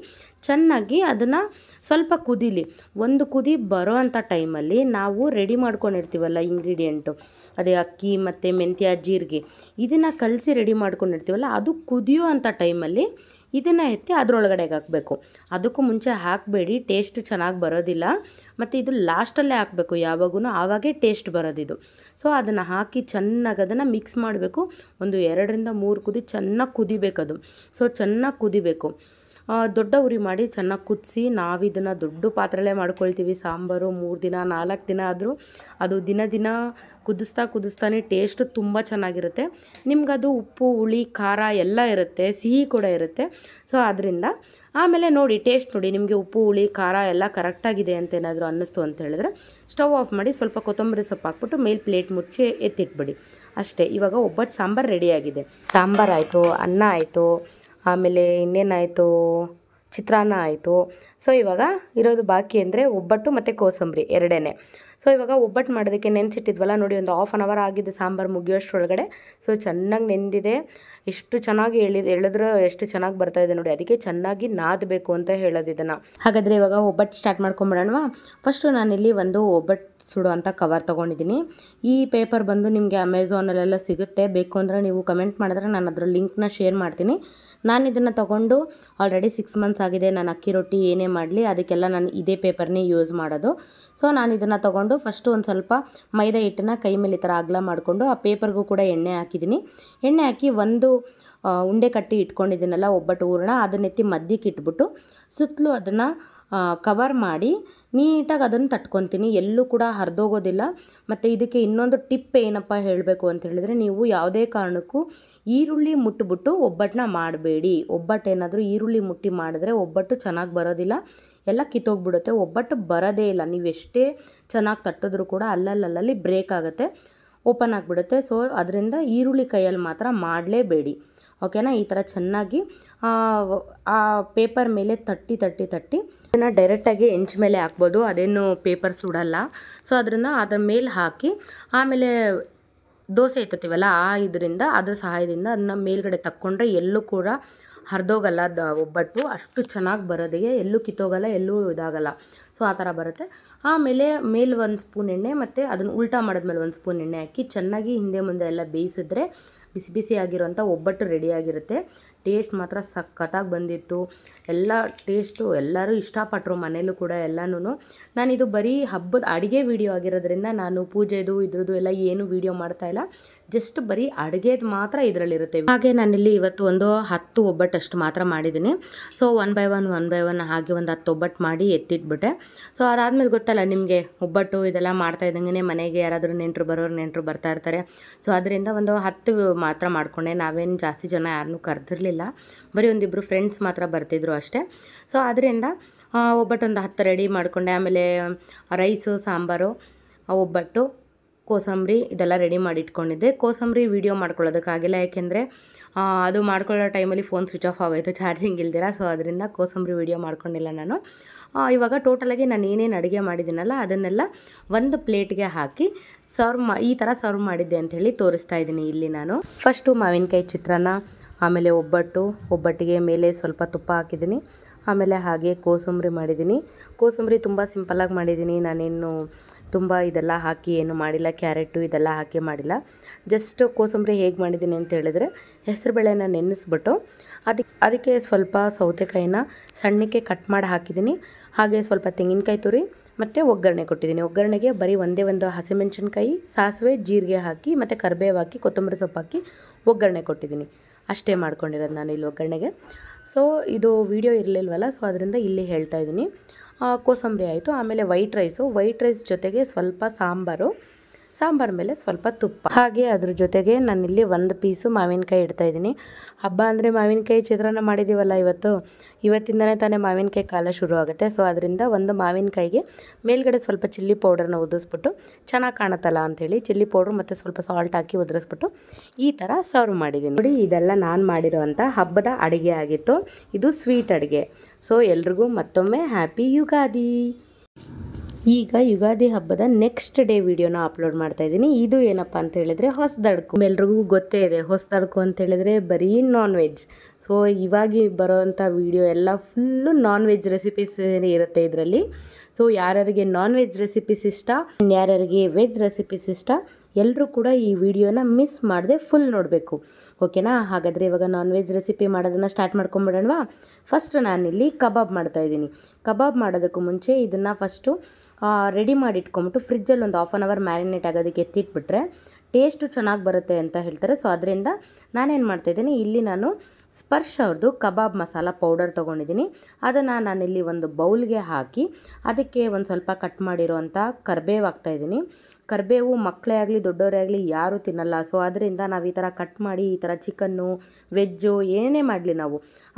ಚೆನ್ನಾಗಿ ಅದನ್ನು ಸ್ವಲ್ಪ ಕುದೀಲಿ. ಒಂದು ಕುದಿ ಬರೋ ಅಂಥ ಟೈಮಲ್ಲಿ ನಾವು ರೆಡಿ ಮಾಡ್ಕೊಂಡಿರ್ತೀವಲ್ಲ ಇಂಗ್ರೀಡಿಯೆಂಟು, ಅದೇ ಅಕ್ಕಿ ಮತ್ತು ಮೆಂತ್ಯ ಜೀರಿಗೆ ಇದನ್ನು ಕಲಸಿ ರೆಡಿ ಮಾಡ್ಕೊಂಡಿರ್ತೀವಲ್ಲ, ಅದು ಕುದಿಯೋ ಅಂಥ ಟೈಮಲ್ಲಿ ಇದನ್ನು ಎತ್ತಿ ಅದರೊಳಗಡೆಗೆ ಹಾಕಬೇಕು. ಅದಕ್ಕೂ ಮುಂಚೆ ಹಾಕಬೇಡಿ, ಟೇಸ್ಟ್ ಚೆನ್ನಾಗಿ ಬರೋದಿಲ್ಲ. ಮತ್ತು ಇದು ಲಾಸ್ಟಲ್ಲೇ ಹಾಕಬೇಕು ಯಾವಾಗೂ, ಆವಾಗೇ ಟೇಸ್ಟ್ ಬರೋದಿದು. ಸೊ ಅದನ್ನು ಹಾಕಿ ಚೆನ್ನಾಗಿ ಅದನ್ನು ಮಿಕ್ಸ್ ಮಾಡಬೇಕು. ಒಂದು 2 ರಿಂದ 3 ಕುದಿ ಚೆನ್ನಾಗಿ ಕುದಿಬೇಕದು. ಸೊ ಚೆನ್ನಾಗಿ ಕುದಿಬೇಕು. ದೊಡ್ಡ ಉರಿ ಮಾಡಿ ಚೆನ್ನಾಗಿ ಕುದಿಸಿ, ನಾವಿದನ್ನು ದೊಡ್ಡ ಪಾತ್ರೆಯಲ್ಲೇ ಮಾಡ್ಕೊಳ್ತೀವಿ ಸಾಂಬಾರು. 3 ದಿನ 4 ದಿನ ಆದರೂ ಅದು ದಿನ ಕುದಿಸ್ತಾನೆ ಟೇಸ್ಟು ತುಂಬ ಚೆನ್ನಾಗಿರುತ್ತೆ. ನಿಮ್ಗದು ಉಪ್ಪು ಹುಳಿ ಖಾರ ಎಲ್ಲ ಇರುತ್ತೆ, ಸಿಹಿ ಕೂಡ ಇರುತ್ತೆ. ಸೊ ಅದರಿಂದ ಆಮೇಲೆ ನೋಡಿ ಟೇಸ್ಟ್ ನೋಡಿ, ನಿಮಗೆ ಉಪ್ಪು ಹುಳಿ ಖಾರ ಎಲ್ಲ ಕರೆಕ್ಟಾಗಿದೆ ಅಂತ ಏನಾದರೂ ಅನ್ನಿಸ್ತು ಅಂತ ಹೇಳಿದ್ರೆ ಸ್ಟವ್ ಆಫ್ ಮಾಡಿ ಸ್ವಲ್ಪ ಕೊತ್ತಂಬರಿ ಸೊಪ್ಪು ಹಾಕ್ಬಿಟ್ಟು ಮೇಲೆ ಪ್ಲೇಟ್ ಮುಚ್ಚಿ ಎತ್ತಿಟ್ಬಿಡಿ ಅಷ್ಟೇ. ಇವಾಗ ಒಬ್ಬಟ್ಟು ಸಾಂಬಾರು ರೆಡಿಯಾಗಿದೆ. ಸಾಂಬಾರು ಆಯಿತು, ಅನ್ನ ಆಯಿತು, ಆಮೇಲೆ ಇನ್ನೇನಾಯಿತು, ಚಿತ್ರಾನ್ನ ಆಯಿತು. ಸೊ ಇವಾಗ ಇರೋದು ಬಾಕಿ ಅಂದರೆ ಒಬ್ಬಟ್ಟು ಮತ್ತು ಕೋಸಂಬರಿ ಎರಡೇ. ಸೊ ಇವಾಗ ಒಬ್ಬಟ್ಟು ಮಾಡೋದಕ್ಕೆ ನೆನೆಸಿಟ್ಟಿದ್ವಲ್ಲ ನೋಡಿ, ಒಂದು ಹಾಫ್ ಆನ್ ಅವರ್ ಆಗಿದೆ ಸಾಂಬಾರು ಮುಗಿಯೋಷ್ಟರೊಳಗಡೆ. ಸೊ ಚೆನ್ನಾಗಿ ನೆಂದಿದೆ. ಎಷ್ಟು ಚೆನ್ನಾಗಿ ಎಳೆದ್ರೆ ಎಷ್ಟು ಚೆನ್ನಾಗಿ ಬರ್ತಾಯಿದೆ ನೋಡಿ, ಅದಕ್ಕೆ ಚೆನ್ನಾಗಿ ನಾದಬೇಕು ಅಂತ ಹೇಳೋದು ಇದನ್ನು. ಹಾಗಾದರೆ ಇವಾಗ ಒಬ್ಬಟ್ಟು ಸ್ಟಾರ್ಟ್ ಮಾಡ್ಕೊಂಬಿಡೋಣವಾ. ಫಸ್ಟು ನಾನಿಲ್ಲಿ ಒಂದು ಒಬ್ಬಟ್ಟು ಸುಡೋ ಅಂತ ಕವರ್ ತೊಗೊಂಡಿದ್ದೀನಿ. ಈ ಪೇಪರ್ ಬಂದು ನಿಮಗೆ ಅಮೆಝಾನಲ್ಲೆಲ್ಲ ಸಿಗುತ್ತೆ. ಬೇಕು ಅಂದರೆ ನೀವು ಕಮೆಂಟ್ ಮಾಡಿದ್ರೆ ನಾನು ಅದರ ಲಿಂಕ್ನ ಶೇರ್ ಮಾಡ್ತೀನಿ. ನಾನು ಇದನ್ನು ತೊಗೊಂಡು ಆಲ್ರೆಡಿ 6 ಮಂತ್ಸ್ ಆಗಿದೆ. ನಾನು ಅಕ್ಕಿ ರೊಟ್ಟಿ ಏನೇ ಮಾಡಲಿ ಅದಕ್ಕೆಲ್ಲ ನಾನು ಇದೇ ಪೇಪರ್ನೇ ಯೂಸ್ ಮಾಡೋದು. ಸೊ ನಾನು ಇದನ್ನು ತೊಗೊಂಡು ಫಸ್ಟು ಒಂದು ಸ್ವಲ್ಪ ಮೈದಾ ಹಿಟ್ಟನ್ನ ಕೈ ಮೇಲೆ ಈ ಥರ ಅಗಲ ಮಾಡಿಕೊಂಡು ಆ ಪೇಪರ್ಗೂ ಕೂಡ ಎಣ್ಣೆ ಹಾಕಿದ್ದೀನಿ. ಎಣ್ಣೆ ಹಾಕಿ ಒಂದು ಉಂಡೆ ಕಟ್ಟಿ ಇಟ್ಕೊಂಡಿದ್ದೀನಲ್ಲ ಒಬ್ಬಟ್ಟು ಹೂರಣ, ಅದನ್ನೆತ್ತಿ ಮಧ್ಯಕ್ಕೆ ಇಟ್ಬಿಟ್ಟು ಸುತ್ತಲೂ ಅದನ್ನು ಕವರ್ ಮಾಡಿ ನೀಟಾಗಿ ಅದನ್ನು ತಟ್ಕೊತೀನಿ. ಎಲ್ಲೂ ಕೂಡ ಹರಿದೋಗೋದಿಲ್ಲ. ಮತ್ತು ಇದಕ್ಕೆ ಇನ್ನೊಂದು ಟಿಪ್ ಏನಪ್ಪ ಹೇಳಬೇಕು ಅಂತ ಹೇಳಿದ್ರೆ, ನೀವು ಯಾವುದೇ ಕಾರಣಕ್ಕೂ ಈರುಳ್ಳಿ ಮುಟ್ಟಿಬಿಟ್ಟು ಒಬ್ಬಟ್ಟನ್ನ ಮಾಡಬೇಡಿ. ಒಬ್ಬಟ್ಟು ಏನಾದರೂ ಈರುಳ್ಳಿ ಮುಟ್ಟಿ ಮಾಡಿದ್ರೆ ಒಬ್ಬಟ್ಟು ಚೆನ್ನಾಗಿ ಬರೋದಿಲ್ಲ, ಎಲ್ಲ ಕಿತ್ತೋಗ್ಬಿಡುತ್ತೆ. ಒಬ್ಬಟ್ಟು ಬರೋದೇ ಇಲ್ಲ. ನೀವು ಎಷ್ಟೇ ಚೆನ್ನಾಗಿ ತಟ್ಟಿದ್ರೂ ಕೂಡ ಅಲ್ಲಲ್ಲಿ ಬ್ರೇಕ್ ಆಗುತ್ತೆ, ಓಪನ್ ಆಗಿಬಿಡುತ್ತೆ. ಸೊ ಅದರಿಂದ ಈರುಳ್ಳಿ ಕೈಯಲ್ಲಿ ಮಾತ್ರ ಮಾಡಲೇಬೇಡಿ, ಓಕೆನಾ. ಈ ಥರ ಚೆನ್ನಾಗಿ ಆ ಪೇಪರ್ ಮೇಲೆ ತಟ್ಟಿ ಅದನ್ನು ಡೈರೆಕ್ಟಾಗಿ ಹೆಂಚು ಮೇಲೆ ಹಾಕ್ಬೋದು, ಅದೇನು ಪೇಪರ್ ಸುಡಲ್ಲ. ಸೊ ಅದರಿಂದ ಅದರ ಮೇಲೆ ಹಾಕಿ ಆಮೇಲೆ ದೋಸೆ ಎತ್ತುತ್ತೀವಲ್ಲ ಇದರಿಂದ ಅದ್ರ ಸಹಾಯದಿಂದ ಅದನ್ನ ಮೇಲ್ಗಡೆ ತಕ್ಕೊಂಡ್ರೆ ಎಲ್ಲೂ ಕೂಡ ಹರಿದೋಗಲ್ಲ ಒಬ್ಬಟ್ಟು ಅಷ್ಟು ಚೆನ್ನಾಗಿ ಬರೋದಿಗೆ, ಎಲ್ಲೂ ಕಿತ್ತೋಗಲ್ಲ, ಎಲ್ಲೂ ಇದಾಗಲ್ಲ. ಸೊ ಆ ಥರ ಬರುತ್ತೆ. ಆಮೇಲೆ ಮೇಲೆ 1 ಸ್ಪೂನ್ ಎಣ್ಣೆ ಮತ್ತು ಅದನ್ನು ಉಲ್ಟಾ ಮಾಡಿದ್ಮೇಲೆ 1 ಸ್ಪೂನ್ ಎಣ್ಣೆ ಹಾಕಿ ಚೆನ್ನಾಗಿ ಹಿಂದೆ ಮುಂದೆ ಎಲ್ಲ ಬೇಯಿಸಿದ್ರೆ ಬಿಸಿ ಬಿಸಿ ಆಗಿರೋಂಥ ಒಬ್ಬಟ್ಟು ರೆಡಿಯಾಗಿರುತ್ತೆ. ಟೇಸ್ಟ್ ಮಾತ್ರ ಸಖತ್ತಾಗಿ ಬಂದಿತ್ತು. ಎಲ್ಲ ಟೇಸ್ಟು ಎಲ್ಲರೂ ಇಷ್ಟಪಟ್ಟರು ಮನೇಲೂ ಕೂಡ ಎಲ್ಲನೂ. ನಾನಿದು ಬರೀ ಹಬ್ಬದ ಅಡುಗೆ ವೀಡಿಯೋ ಆಗಿರೋದ್ರಿಂದ ನಾನು ಪೂಜೆದು ಇದ್ರದ್ದು ಎಲ್ಲ ಏನು ವೀಡಿಯೋ ಮಾಡ್ತಾಯಿಲ್ಲ, ಜಸ್ಟ್ ಬರೀ ಅಡುಗೆದು ಮಾತ್ರ ಇದರಲ್ಲಿರುತ್ತೆ. ಹಾಗೆ ನಾನಿಲ್ಲಿ ಇವತ್ತು ಒಂದು 10 ಒಬ್ಬಟ್ಟಷ್ಟು ಮಾತ್ರ ಮಾಡಿದ್ದೀನಿ. ಸೊ ಒನ್ ಬೈ ಒನ್ ಹಾಗೆ ಒಂದು 10 ಒಬ್ಬಟ್ಟು ಮಾಡಿ ಎತ್ತಿಟ್ಬಿಟ್ಟೆ. ಸೊ ಅದಾದಮೇಲೆ ಗೊತ್ತಲ್ಲ ನಿಮಗೆ, ಒಬ್ಬಟ್ಟು ಇದೆಲ್ಲ ಮಾಡ್ತಾ ಇದ್ದಂಗೆ ಮನೆಗೆ ಯಾರಾದರೂ ನೆಂಟರು ಬರ್ತಾ ಇರ್ತಾರೆ. ಸೊ ಅದರಿಂದ ಒಂದು 10 ಮಾತ್ರ ಮಾಡಿಕೊಂಡೆ. ನಾವೇನು ಜಾಸ್ತಿ ಜನ ಯಾರನ್ನೂ ಕರೆದಿರಲಿಲ್ಲ, ಬರೀ ಒಂದಿಬ್ಬರು ಫ್ರೆಂಡ್ಸ್ ಮಾತ್ರ ಬರ್ತಿದ್ರು ಅಷ್ಟೇ. ಸೊ ಅದರಿಂದ ಒಬ್ಬಟ್ಟು ಒಂದು 10 ರೆಡಿ ಮಾಡಿಕೊಂಡೆ. ಆಮೇಲೆ ರೈಸು, ಸಾಂಬಾರು, ಒಬ್ಬಟ್ಟು, ಕೋಸಂಬರಿ ಇದೆಲ್ಲ ರೆಡಿ ಮಾಡಿ ಇಟ್ಕೊಂಡಿದ್ದೆ. ಕೋಸಂಬರಿ ವೀಡಿಯೋ ಮಾಡ್ಕೊಳ್ಳೋದಕ್ಕಾಗಿಲ್ಲ, ಯಾಕೆಂದರೆ ಅದು ಮಾಡ್ಕೊಳ್ಳೋ ಟೈಮಲ್ಲಿ ಫೋನ್ ಸ್ವಿಚ್ ಆಫ್ ಆಗೋಯಿತು ಚಾರ್ಜಿಂಗ್ ಇಲ್ದಿರ. ಸೊ ಅದರಿಂದ ಕೋಸಂಬರಿ ವೀಡಿಯೋ ಮಾಡ್ಕೊಂಡಿಲ್ಲ ನಾನು. ಇವಾಗ ಟೋಟಲಾಗಿ ನಾನು ಏನೇನು ಅಡುಗೆ ಮಾಡಿದ್ದೀನಲ್ಲ ಅದನ್ನೆಲ್ಲ ಒಂದು ಪ್ಲೇಟ್ಗೆ ಹಾಕಿ ಈ ಥರ ಸರ್ವ್ ಮಾಡಿದ್ದೆ ಅಂಥೇಳಿ ತೋರಿಸ್ತಾ ಇದ್ದೀನಿ ಇಲ್ಲಿ ನಾನು. ಫಸ್ಟು ಮಾವಿನಕಾಯಿ ಚಿತ್ರಾನ್ನ, ಆಮೇಲೆ ಒಬ್ಬಟ್ಟಿಗೆ ಮೇಲೆ ಸ್ವಲ್ಪ ತುಪ್ಪ ಹಾಕಿದ್ದೀನಿ. ಆಮೇಲೆ ಹಾಗೆ ಕೋಸಂಬರಿ ಮಾಡಿದ್ದೀನಿ. ಕೋಸಂಬರಿ ತುಂಬ ಸಿಂಪಲ್ಲಾಗಿ ಮಾಡಿದ್ದೀನಿ. ನಾನೇನು ತುಂಬ ಇದೆಲ್ಲ ಹಾಕಿ ಏನು ಮಾಡಿಲ್ಲ, ಕ್ಯಾರೆಟು ಇದೆಲ್ಲ ಹಾಕಿ ಮಾಡಿಲ್ಲ. ಜಸ್ಟ್ ಕೋಸಂಬರಿ ಹೇಗೆ ಮಾಡಿದ್ದೀನಿ ಅಂತ ಹೇಳಿದ್ರೆ, ಹೆಸರುಬೇಳೆನ ನೆನೆಸ್ಬಿಟ್ಟು ಅದಕ್ಕೆ ಸ್ವಲ್ಪ ಸೌತೆಕಾಯಿನ ಸಣ್ಣಕ್ಕೆ ಕಟ್ ಮಾಡಿ ಹಾಕಿದ್ದೀನಿ. ಹಾಗೆ ಸ್ವಲ್ಪ ತೆಂಗಿನಕಾಯಿ ತುರಿ ಮತ್ತು ಒಗ್ಗರಣೆ ಕೊಟ್ಟಿದ್ದೀನಿ. ಒಗ್ಗರಣೆಗೆ ಬರೀ ಒಂದು ಹಸಿಮೆಣಸಿನ್ಕಾಯಿ, ಸಾಸಿವೆ, ಜೀರಿಗೆ ಹಾಕಿ ಮತ್ತು ಕರಿಬೇವು ಹಾಕಿ ಕೊತ್ತಂಬರಿ ಸೊಪ್ಪು ಹಾಕಿ ಒಗ್ಗರಣೆ ಕೊಟ್ಟಿದ್ದೀನಿ. ಅಷ್ಟೇ ಮಾಡ್ಕೊಂಡಿರೋದು ನಾನು ಇಲ್ಲಿ ಒಗ್ಗರಣೆಗೆ. ಸೊ ಇದು ವಿಡಿಯೋ ಇರಲಿಲ್ವಲ್ಲ, ಸೊ ಅದರಿಂದ ಇಲ್ಲಿ ಹೇಳ್ತಾ ಇದ್ದೀನಿ. ಕೋಸಂಬರಿ ಆಯಿತು. ಆಮೇಲೆ ವೈಟ್ ರೈಸ್ ಜೊತೆಗೆ ಸ್ವಲ್ಪ ಸಾಂಬಾರು ಮೇಲೆ ಸ್ವಲ್ಪ ತುಪ್ಪ, ಹಾಗೆ ಅದ್ರ ಜೊತೆಗೆ ನಾನಿಲ್ಲಿ 1 ಪೀಸು ಮಾವಿನಕಾಯಿ ಇಡ್ತಾಯಿದ್ದೀನಿ. ಹಬ್ಬ ಅಂದರೆ ಮಾವಿನಕಾಯಿ ಚಿತ್ರಾನ್ನ ಮಾಡಿದ್ದೀವಲ್ಲ ಇವತ್ತಿಂದನೇ ತಾನೇ ಮಾವಿನಕಾಯಿ ಕಾಲ ಶುರು ಆಗುತ್ತೆ. ಸೊ ಅದರಿಂದ ಒಂದು ಮಾವಿನಕಾಯಿಗೆ ಮೇಲ್ಗಡೆ ಸ್ವಲ್ಪ ಚಿಲ್ಲಿ ಪೌಡರ್ನ ಉದಿಸ್ಬಿಟ್ಟು ಚೆನ್ನಾಗಿ ಕಾಣುತ್ತಲ್ಲ ಅಂಥೇಳಿ ಚಿಲ್ಲಿ ಪೌಡ್ರ್ ಮತ್ತು ಸ್ವಲ್ಪ ಸಾಲ್ಟ್ ಹಾಕಿ ಉದುರಿಸ್ಬಿಟ್ಟು ಈ ಥರ ಸರ್ವ್ ಮಾಡಿದ್ದೀನಿ. ನೋಡಿ, ಇದೆಲ್ಲ ನಾನು ಮಾಡಿರೋವಂಥ ಹಬ್ಬದ ಅಡುಗೆ ಆಗಿತ್ತು. ಇದು ಸ್ವೀಟ್ ಅಡುಗೆ. ಸೊ ಎಲ್ರಿಗೂ ಮತ್ತೊಮ್ಮೆ ಹ್ಯಾಪಿ ಯುಗಾದಿ. ಈಗ ಯುಗಾದಿ ಹಬ್ಬದ ನೆಕ್ಸ್ಟ್ ಡೇ ವಿಡಿಯೋನ ಅಪ್ಲೋಡ್ ಮಾಡ್ತಾ ಇದ್ದೀನಿ. ಇದು ಏನಪ್ಪ ಅಂತ ಹೇಳಿದ್ರೆ ಹೊಸದಡ್ಕು. ಎಲ್ರಿಗೂ ಗೊತ್ತೇ ಇದೆ, ಹೊಸದಡ್ಕು ಅಂತ ಹೇಳಿದ್ರೆ ಬರೀ ನಾನ್ ವೆಜ್. ಸೊ ಇವಾಗ ಬರೋವಂಥ ವಿಡಿಯೋ ಎಲ್ಲ ಫುಲ್ಲು ನಾನ್ ವೆಜ್ ರೆಸಿಪೀಸ್ ಇರುತ್ತೆ ಇದರಲ್ಲಿ. ಸೊ ಯಾರ್ಯಾರಿಗೆ ನಾನ್ ವೆಜ್ ರೆಸಿಪೀಸ್ ಇಷ್ಟ, ಯಾರ್ಯಾರಿಗೆ ವೆಜ್ ರೆಸಿಪೀಸ್ ಇಷ್ಟ, ಎಲ್ಲರೂ ಕೂಡ ಈ ವಿಡಿಯೋನ ಮಿಸ್ ಮಾಡದೆ ಫುಲ್ ನೋಡಬೇಕು, ಓಕೆನಾ? ಹಾಗಾದರೆ ಇವಾಗ ನಾನ್ ವೆಜ್ ರೆಸಿಪಿ ಮಾಡೋದನ್ನು ಸ್ಟಾರ್ಟ್ ಮಾಡ್ಕೊಂಬಿಡೋಣವಾ? ಫಸ್ಟ್ ನಾನಿಲ್ಲಿ ಕಬಾಬ್ ಮಾಡ್ತಾಯಿದ್ದೀನಿ. ಕಬಾಬ್ ಮಾಡೋದಕ್ಕೂ ಮುಂಚೆ ಇದನ್ನು ಫಸ್ಟು ರೆಡಿ ಮಾಡಿ ಇಟ್ಕೊಂಬಿಟ್ಟು ಫ್ರಿಜ್ಜಲ್ಲಿ ಒಂದು 1/2 hour ಮ್ಯಾರಿನೇಟ್ ಆಗೋದಕ್ಕೆ ಎತ್ತಿಟ್ಬಿಟ್ರೆ ಟೇಸ್ಟು ಚೆನ್ನಾಗಿ ಬರುತ್ತೆ ಅಂತ ಹೇಳ್ತಾರೆ. ಸೊ ಅದರಿಂದ ನಾನೇನು ಮಾಡ್ತಾಯಿದ್ದೀನಿ, ಇಲ್ಲಿ ನಾನು ಸ್ಪರ್ಶ್ ಅವ್ರದ್ದು ಕಬಾಬ್ ಮಸಾಲ ಪೌಡರ್ ತೊಗೊಂಡಿದ್ದೀನಿ. ಅದನ್ನು ನಾನಿಲ್ಲಿ ಒಂದು ಬೌಲ್ಗೆ ಹಾಕಿ ಅದಕ್ಕೆ ಒಂದು ಸ್ವಲ್ಪ ಕಟ್ ಮಾಡಿರೋವಂಥ ಕರಿಬೇವು ಹಾಕ್ತಾಯಿದ್ದೀನಿ. ಕರಿಬೇವು ಮಕ್ಕಳೇ ಆಗಲಿ ದೊಡ್ಡವರೇ ಆಗಲಿ ಯಾರೂ ತಿನ್ನಲ್ಲ. ಸೊ ಅದರಿಂದ ನಾವು ಈ ಥರ ಕಟ್ ಮಾಡಿ ಈ ಥರ ಚಿಕನ್ನು, ವೆಜ್ಜು ಏನೇ ಮಾಡಲಿ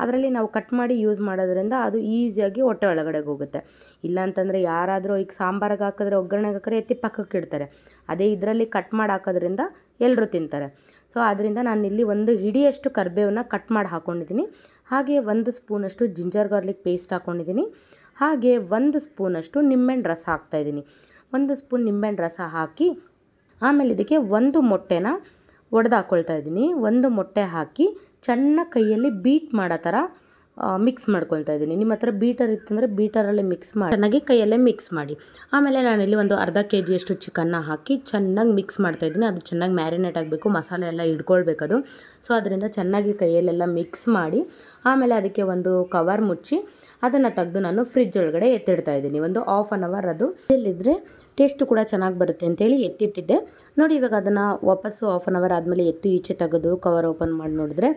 ಅದರಲ್ಲಿ ನಾವು ಕಟ್ ಮಾಡಿ ಯೂಸ್ ಮಾಡೋದ್ರಿಂದ ಅದು ಈಸಿಯಾಗಿ ಹೊಟ್ಟೆ ಒಳಗಡೆಗೆ ಹೋಗುತ್ತೆ. ಇಲ್ಲಾಂತಂದರೆ ಯಾರಾದರೂ ಈಗ ಸಾಂಬಾರಿಗೆ ಹಾಕಿದ್ರೆ, ಒಗ್ಗರಣೆಗೆ ಹಾಕಿದ್ರೆ ಎತ್ತಿ ಪಕ್ಕಕ್ಕೆ ಇಡ್ತಾರೆ. ಅದೇ ಇದರಲ್ಲಿ ಕಟ್ ಮಾಡಿ ಹಾಕೋದ್ರಿಂದ ಎಲ್ಲರೂ ತಿಂತಾರೆ. ಸೊ ಅದರಿಂದ ನಾನಿಲ್ಲಿ 1 ಹಿಡಿಯಷ್ಟು ಕರಿಬೇವನ್ನ ಕಟ್ ಮಾಡಿ ಹಾಕ್ಕೊಂಡಿದ್ದೀನಿ. ಹಾಗೆ 1 ಸ್ಪೂನಷ್ಟು ಜಿಂಜರ್ ಗಾರ್ಲಿಕ್ ಪೇಸ್ಟ್ ಹಾಕ್ಕೊಂಡಿದ್ದೀನಿ. ಹಾಗೆ 1 ಸ್ಪೂನಷ್ಟು ನಿಂಬೆಹಣ್ಣು ರಸ ಹಾಕ್ತಾಯಿದ್ದೀನಿ. 1 ಸ್ಪೂನ್ ನಿಂಬೆಹಣ್ಣು ರಸ ಹಾಕಿ ಆಮೇಲೆ ಇದಕ್ಕೆ 1 ಮೊಟ್ಟೆನ ಒಡೆದು ಹಾಕ್ಕೊಳ್ತಾ ಇದ್ದೀನಿ. 1 ಮೊಟ್ಟೆ ಹಾಕಿ ಚೆನ್ನಾಗಿ ಕೈಯಲ್ಲಿ ಬೀಟ್ ಮಾಡೋ ಥರ ಮಿಕ್ಸ್ ಮಾಡ್ಕೊಳ್ತಾ ಇದ್ದೀನಿ. ನಿಮ್ಮ ಹತ್ರ ಬೀಟರ್ ಇತ್ತಂದರೆ ಬೀಟರಲ್ಲಿ ಮಿಕ್ಸ್ ಮಾಡಿ ಚೆನ್ನಾಗಿ ಕೈಯಲ್ಲೇ ಮಿಕ್ಸ್ ಮಾಡಿ. ಆಮೇಲೆ ನಾನಿಲ್ಲಿ ಒಂದು ಅರ್ಧ kg ಚಿಕನ್ನ ಹಾಕಿ ಚೆನ್ನಾಗಿ ಮಿಕ್ಸ್ ಮಾಡ್ತಾಯಿದ್ದೀನಿ. ಅದು ಚೆನ್ನಾಗಿ ಮ್ಯಾರಿನೇಟ್ ಆಗಬೇಕು, ಮಸಾಲೆ ಎಲ್ಲ ಹಿಡ್ಕೊಳ್ಬೇಕದು. ಸೊ ಅದರಿಂದ ಚೆನ್ನಾಗಿ ಕೈಯಲ್ಲೆಲ್ಲ ಮಿಕ್ಸ್ ಮಾಡಿ ಆಮೇಲೆ ಅದಕ್ಕೆ ಒಂದು ಕವರ್ ಮುಚ್ಚಿ ಅದನ್ನು ತೆಗೆದು ನಾನು ಫ್ರಿಜ್ ಒಳಗಡೆ ಎತ್ತಿಡ್ತಾ ಇದ್ದೀನಿ. ಒಂದು 1/2 hour ಅದು ಎಲ್ಲಿದ್ದರೆ ಟೇಸ್ಟು ಕೂಡ ಚೆನ್ನಾಗಿ ಬರುತ್ತೆ ಅಂತೇಳಿ ಎತ್ತಿಟ್ಟಿದ್ದೆ. ನೋಡಿ, ಇವಾಗ ಅದನ್ನು ವಾಪಸ್ಸು 1/2 hour ಆದಮೇಲೆ ಎತ್ತು ಈಚೆ ತೆಗೆದು ಕವರ್ ಓಪನ್ ಮಾಡಿ ನೋಡಿದ್ರೆ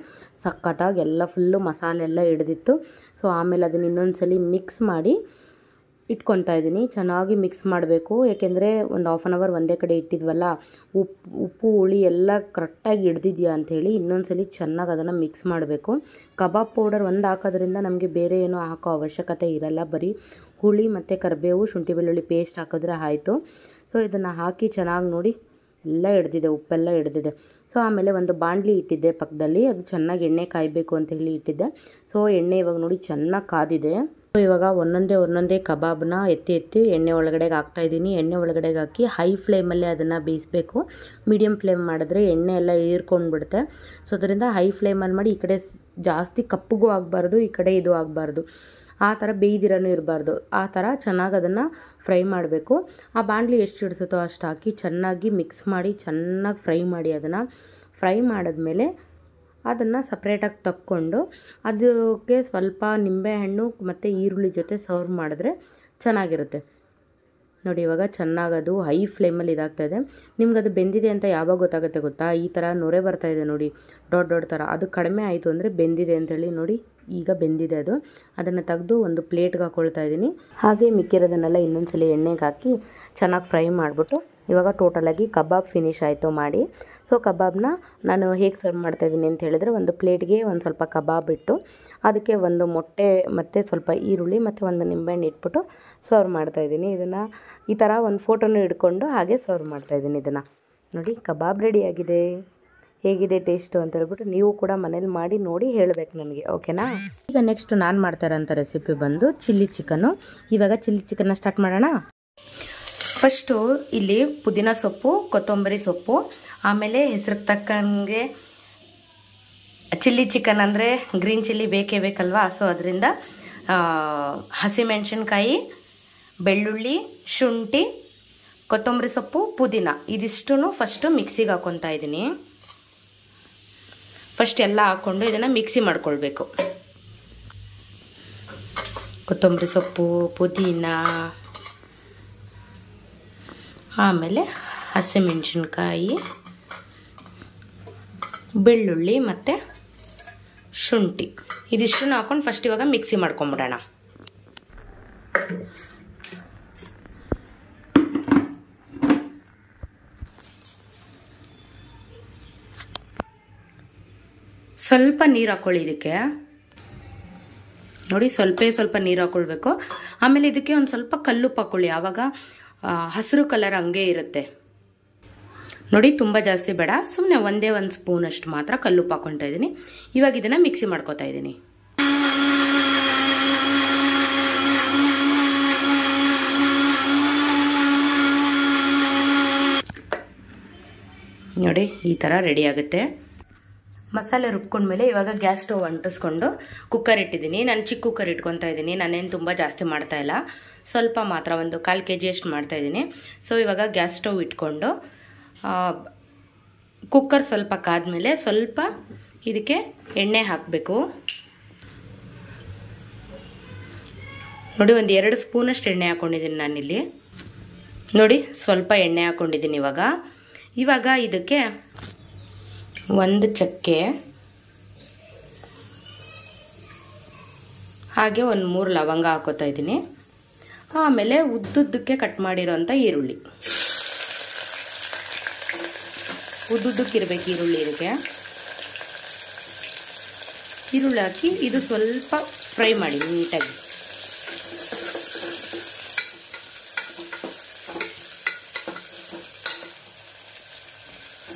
ಸಖತ್ತಾಗಿ ಎಲ್ಲ ಫುಲ್ಲು ಮಸಾಲೆ ಎಲ್ಲ ಹಿಡಿದಿತ್ತು. ಸೊ ಆಮೇಲೆ ಅದನ್ನು ಇನ್ನೊಂದು ಸಲ ಮಿಕ್ಸ್ ಮಾಡಿ ಇಟ್ಕೊತಾ ಇದ್ದೀನಿ. ಚೆನ್ನಾಗಿ ಮಿಕ್ಸ್ ಮಾಡಬೇಕು, ಏಕೆಂದರೆ ಒಂದು 1/2 hour ಒಂದೇ ಕಡೆ ಇಟ್ಟಿದ್ವಲ್ಲ, ಉಪ್ಪು ಹುಳಿ ಎಲ್ಲ ಕರೆಕ್ಟಾಗಿ ಹಿಡ್ದಿದ್ಯಾ ಅಂಥೇಳಿ ಇನ್ನೊಂದು ಚೆನ್ನಾಗಿ ಅದನ್ನು ಮಿಕ್ಸ್ ಮಾಡಬೇಕು. ಕಬಾಬ್ ಪೌಡರ್ ಒಂದು ಹಾಕೋದ್ರಿಂದ ನಮಗೆ ಬೇರೆ ಏನೂ ಹಾಕೋ ಅವಶ್ಯಕತೆ ಇರಲ್ಲ. ಬರೀ ಹುಳಿ ಮತ್ತು ಕರಿಬೇವು, ಶುಂಠಿ ಬೆಳ್ಳುಳ್ಳಿ ಪೇಸ್ಟ್ ಹಾಕಿದ್ರೆ ಆಯಿತು. ಸೊ ಇದನ್ನು ಹಾಕಿ ಚೆನ್ನಾಗಿ ನೋಡಿ ಎಲ್ಲ ಹಿಡ್ದಿದೆ, ಉಪ್ಪೆಲ್ಲ ಹಿಡ್ದಿದೆ. ಸೊ ಆಮೇಲೆ ಒಂದು ಬಾಣಲಿ ಇಟ್ಟಿದ್ದೆ ಪಕ್ಕದಲ್ಲಿ, ಅದು ಚೆನ್ನಾಗಿ ಎಣ್ಣೆ ಕಾಯಬೇಕು ಅಂತ ಹೇಳಿ ಇಟ್ಟಿದ್ದೆ. ಸೊ ಎಣ್ಣೆ ಇವಾಗ ನೋಡಿ ಚೆನ್ನಾಗಿ ಕಾದಿದೆ. ಇವಾಗ ಒಂದೊಂದೇ ಕಬಾಬ್ನ ಎತ್ತಿ ಎಣ್ಣೆ ಒಳಗಡೆಗೆ ಹಾಕ್ತಾಯಿದ್ದೀನಿ. ಎಣ್ಣೆ ಒಳಗಡೆಗೆ ಹಾಕಿ ಹೈ ಫ್ಲೇಮಲ್ಲೇ ಅದನ್ನು ಬೇಯಿಸಬೇಕು. ಮೀಡಿಯಮ್ ಫ್ಲೇಮ್ ಮಾಡಿದ್ರೆ ಎಣ್ಣೆ ಎಲ್ಲ ಹೀರ್ಕೊಂಡ್ಬಿಡುತ್ತೆ. ಸೊ ಅದರಿಂದ ಹೈ ಫ್ಲೇಮಲ್ಲಿ ಮಾಡಿ, ಈ ಕಡೆ ಜಾಸ್ತಿ ಕಪ್ಪಗೂ ಆಗಬಾರ್ದು, ಈ ಕಡೆ ಇದು ಆಗಬಾರ್ದು, ಆ ಥರ ಬೇಯ್ದಿರನೂ ಇರಬಾರ್ದು. ಆ ಥರ ಚೆನ್ನಾಗಿ ಅದನ್ನು ಫ್ರೈ ಮಾಡಬೇಕು. ಆ ಬಾಣಲಿ ಎಷ್ಟು ಹಿಡಿಸುತ್ತೋ ಅಷ್ಟು ಹಾಕಿ ಚೆನ್ನಾಗಿ ಮಿಕ್ಸ್ ಮಾಡಿ ಚೆನ್ನಾಗಿ ಫ್ರೈ ಮಾಡಿ. ಅದನ್ನು ಫ್ರೈ ಮಾಡಿದ್ಮೇಲೆ ಅದನ್ನು ಸಪ್ರೇಟಾಗಿ ತಕ್ಕೊಂಡು ಅದಕ್ಕೆ ಸ್ವಲ್ಪ ನಿಂಬೆಹಣ್ಣು ಮತ್ತು ಈರುಳ್ಳಿ ಜೊತೆ ಸರ್ವ್ ಮಾಡಿದ್ರೆ ಚೆನ್ನಾಗಿರುತ್ತೆ. ನೋಡಿ ಇವಾಗ ಚೆನ್ನಾಗದು ಹೈ ಫ್ಲೇಮಲ್ಲಿ ಇದಾಗ್ತಾಯಿದೆ. ನಿಮ್ಗೆ ಅದು ಬೆಂದಿದೆ ಅಂತ ಯಾವಾಗ ಗೊತ್ತಾಗುತ್ತೆ ಗೊತ್ತಾ? ಈ ಥರ ನೊರೆ ಬರ್ತಾಯಿದೆ ನೋಡಿ, ದೊಡ್ಡ ಥರ. ಅದು ಕಡಿಮೆ ಆಯಿತು ಅಂದರೆ ಬೆಂದಿದೆ ಅಂತೇಳಿ. ನೋಡಿ ಈಗ ಬೆಂದಿದೆ ಅದು. ಅದನ್ನು ತೆಗೆದು ಒಂದು ಪ್ಲೇಟ್ಗೆ ಹಾಕ್ಕೊಳ್ತಾ ಇದ್ದೀನಿ. ಹಾಗೆ ಮಿಕ್ಕಿರೋದನ್ನೆಲ್ಲ ಇನ್ನೊಂದ್ಸಲ ಎಣ್ಣೆಗೆ ಹಾಕಿ ಚೆನ್ನಾಗಿ ಫ್ರೈ ಮಾಡಿಬಿಟ್ಟು ಇವಾಗ ಟೋಟಲಾಗಿ ಕಬಾಬ್ ಫಿನಿಶ್ ಆಯಿತು ಮಾಡಿ. ಸೊ ಕಬಾಬ್ನ ನಾನು ಹೇಗೆ ಸರ್ವ್ ಮಾಡ್ತಾಯಿದ್ದೀನಿ ಅಂತ ಹೇಳಿದ್ರೆ, ಒಂದು ಪ್ಲೇಟ್ಗೆ ಒಂದು ಸ್ವಲ್ಪ ಕಬಾಬ್ ಇಟ್ಟು ಅದಕ್ಕೆ ಒಂದು ಮೊಟ್ಟೆ ಮತ್ತು ಸ್ವಲ್ಪ ಈರುಳ್ಳಿ ಮತ್ತು ಒಂದು ನಿಂಬೆಹಣ್ಣು ಇಟ್ಬಿಟ್ಟು ಸರ್ವ್ ಮಾಡ್ತಾಯಿದ್ದೀನಿ. ಇದನ್ನು ಈ ಥರ ಒಂದು ಫೋಟೋನು ಹಿಡ್ಕೊಂಡು ಹಾಗೆ ಸರ್ವ್ ಮಾಡ್ತಾಯಿದ್ದೀನಿ. ಇದನ್ನು ನೋಡಿ ಕಬಾಬ್ ರೆಡಿಯಾಗಿದೆ. ಹೇಗಿದೆ ಟೇಸ್ಟು ಅಂತ ಹೇಳ್ಬಿಟ್ಟು ನೀವು ಕೂಡ ಮನೇಲಿ ಮಾಡಿ ನೋಡಿ ಹೇಳಬೇಕು ನನಗೆ, ಓಕೆನಾ? ಈಗ ನೆಕ್ಸ್ಟ್ ನಾನು ಮಾಡ್ತಾ ಇರೋಂಥ ರೆಸಿಪಿ ಬಂದು ಚಿಲ್ಲಿ ಚಿಕನ್ನು. ಇವಾಗ ಚಿಲ್ಲಿ ಚಿಕನ್ನ ಸ್ಟಾರ್ಟ್ ಮಾಡೋಣ. ಫಸ್ಟು ಇಲ್ಲಿ ಪುದೀನ ಸೊಪ್ಪು, ಕೊತ್ತಂಬರಿ ಸೊಪ್ಪು, ಆಮೇಲೆ ಹೆಸ್ರಿಗೆ ತಕ್ಕಂಗೆ ಚಿಲ್ಲಿ ಚಿಕನ್ ಅಂದರೆ ಗ್ರೀನ್ ಚಿಲ್ಲಿ ಬೇಕೇ ಬೇಕಲ್ವಾ? ಸೊ ಅದರಿಂದ ಹಸಿಮೆಣಸಿನ್ಕಾಯಿ, ಬೆಳ್ಳುಳ್ಳಿ, ಶುಂಠಿ, ಕೊತ್ತಂಬರಿ ಸೊಪ್ಪು, ಪುದೀನ ಇದಿಷ್ಟು ಫಸ್ಟು ಮಿಕ್ಸಿಗೆ ಹಾಕ್ಕೊತಾ ಇದ್ದೀನಿ. ಫಸ್ಟ್ ಎಲ್ಲ ಹಾಕ್ಕೊಂಡು ಇದನ್ನು ಮಿಕ್ಸಿ ಮಾಡ್ಕೊಳ್ಬೇಕು. ಕೊತ್ತಂಬರಿ ಸೊಪ್ಪು, ಪುದೀನ, ಆಮೇಲೆ ಹಸಿಮೆಣಸಿನ್ಕಾಯಿ, ಬೆಳ್ಳುಳ್ಳಿ ಮತ್ತು ಶುಂಠಿ ಇದಿಷ್ಟನ್ನು ಹಾಕ್ಕೊಂಡು ಫಸ್ಟ್ ಇವಾಗ ಮಿಕ್ಸಿ ಮಾಡ್ಕೊಂಬಿಡೋಣ. ಸ್ವಲ್ಪ ನೀರು ಹಾಕ್ಕೊಳ್ಳಿ ಇದಕ್ಕೆ. ನೋಡಿ ಸ್ವಲ್ಪ ನೀರು ಹಾಕ್ಕೊಳ್ಬೇಕು. ಆಮೇಲೆ ಇದಕ್ಕೆ ಒಂದು ಸ್ವಲ್ಪ ಕಲ್ಲುಪ್ಪು ಹಾಕ್ಕೊಳ್ಳಿ, ಆವಾಗ ಹಸಿರು ಕಲರ್ ಹಂಗೆ ಇರುತ್ತೆ. ನೋಡಿ ತುಂಬ ಜಾಸ್ತಿ ಬೇಡ, ಸುಮ್ಮನೆ ಒಂದೇ ಒಂದು ಸ್ಪೂನಷ್ಟು ಮಾತ್ರ ಕಲ್ಲುಪ್ಪು ಹಾಕ್ಕೊಳ್ತಾ ಇದ್ದೀನಿ. ಇವಾಗ ಇದನ್ನು ಮಿಕ್ಸಿ ಮಾಡ್ಕೊತಾ ಇದ್ದೀನಿ. ನೋಡಿ ಈ ಥರ ರೆಡಿ ಆಗುತ್ತೆ. ಮಸಾಲೆ ರುಬ್ಕೊಂಡ್ಮೇಲೆ ಇವಾಗ ಗ್ಯಾಸ್ ಸ್ಟವ್ ಅಂಟಿಸ್ಕೊಂಡು ಕುಕ್ಕರ್ ಇಟ್ಟಿದ್ದೀನಿ. ನಾನು ಚಿಕ್ಕ ಕುಕ್ಕರ್ ಇಟ್ಕೊತಾ ಇದ್ದೀನಿ. ನಾನೇನು ತುಂಬ ಜಾಸ್ತಿ ಮಾಡ್ತಾ ಇಲ್ಲ, ಸ್ವಲ್ಪ ಮಾತ್ರ, ಒಂದು 1/4 kg ಅಷ್ಟು ಮಾಡ್ತಾ ಇದ್ದೀನಿ. ಸೊ ಇವಾಗ ಗ್ಯಾಸ್ ಸ್ಟವ್ ಇಟ್ಕೊಂಡು ಕುಕ್ಕರ್ ಸ್ವಲ್ಪ ಕಾದ್ಮೇಲೆ ಸ್ವಲ್ಪ ಇದಕ್ಕೆ ಎಣ್ಣೆ ಹಾಕಬೇಕು. ನೋಡಿ ಒಂದು 2 ಸ್ಪೂನಷ್ಟು ಎಣ್ಣೆ ಹಾಕ್ಕೊಂಡಿದ್ದೀನಿ ನಾನಿಲ್ಲಿ. ನೋಡಿ ಸ್ವಲ್ಪ ಎಣ್ಣೆ ಹಾಕ್ಕೊಂಡಿದ್ದೀನಿ. ಇವಾಗ ಇದಕ್ಕೆ ಒಂದು ಚಕ್ಕೆ, ಹಾಗೆ ಒಂದು 3 ಲವಂಗ ಹಾಕೋತಾ ಇದ್ದೀನಿ. ಆಮೇಲೆ ಉದ್ದುದ್ದಕ್ಕೆ ಕಟ್ ಮಾಡಿರೋಂಥ ಈರುಳ್ಳಿ, ಉದ್ದುದ್ದಕ್ಕಿರ್ಬೇಕು ಈರುಳ್ಳಿ. ಇದಕ್ಕೆ ಈರುಳ್ಳಿ ಹಾಕಿ ಇದು ಸ್ವಲ್ಪ ಫ್ರೈ ಮಾಡಿ ನೀಟಾಗಿ.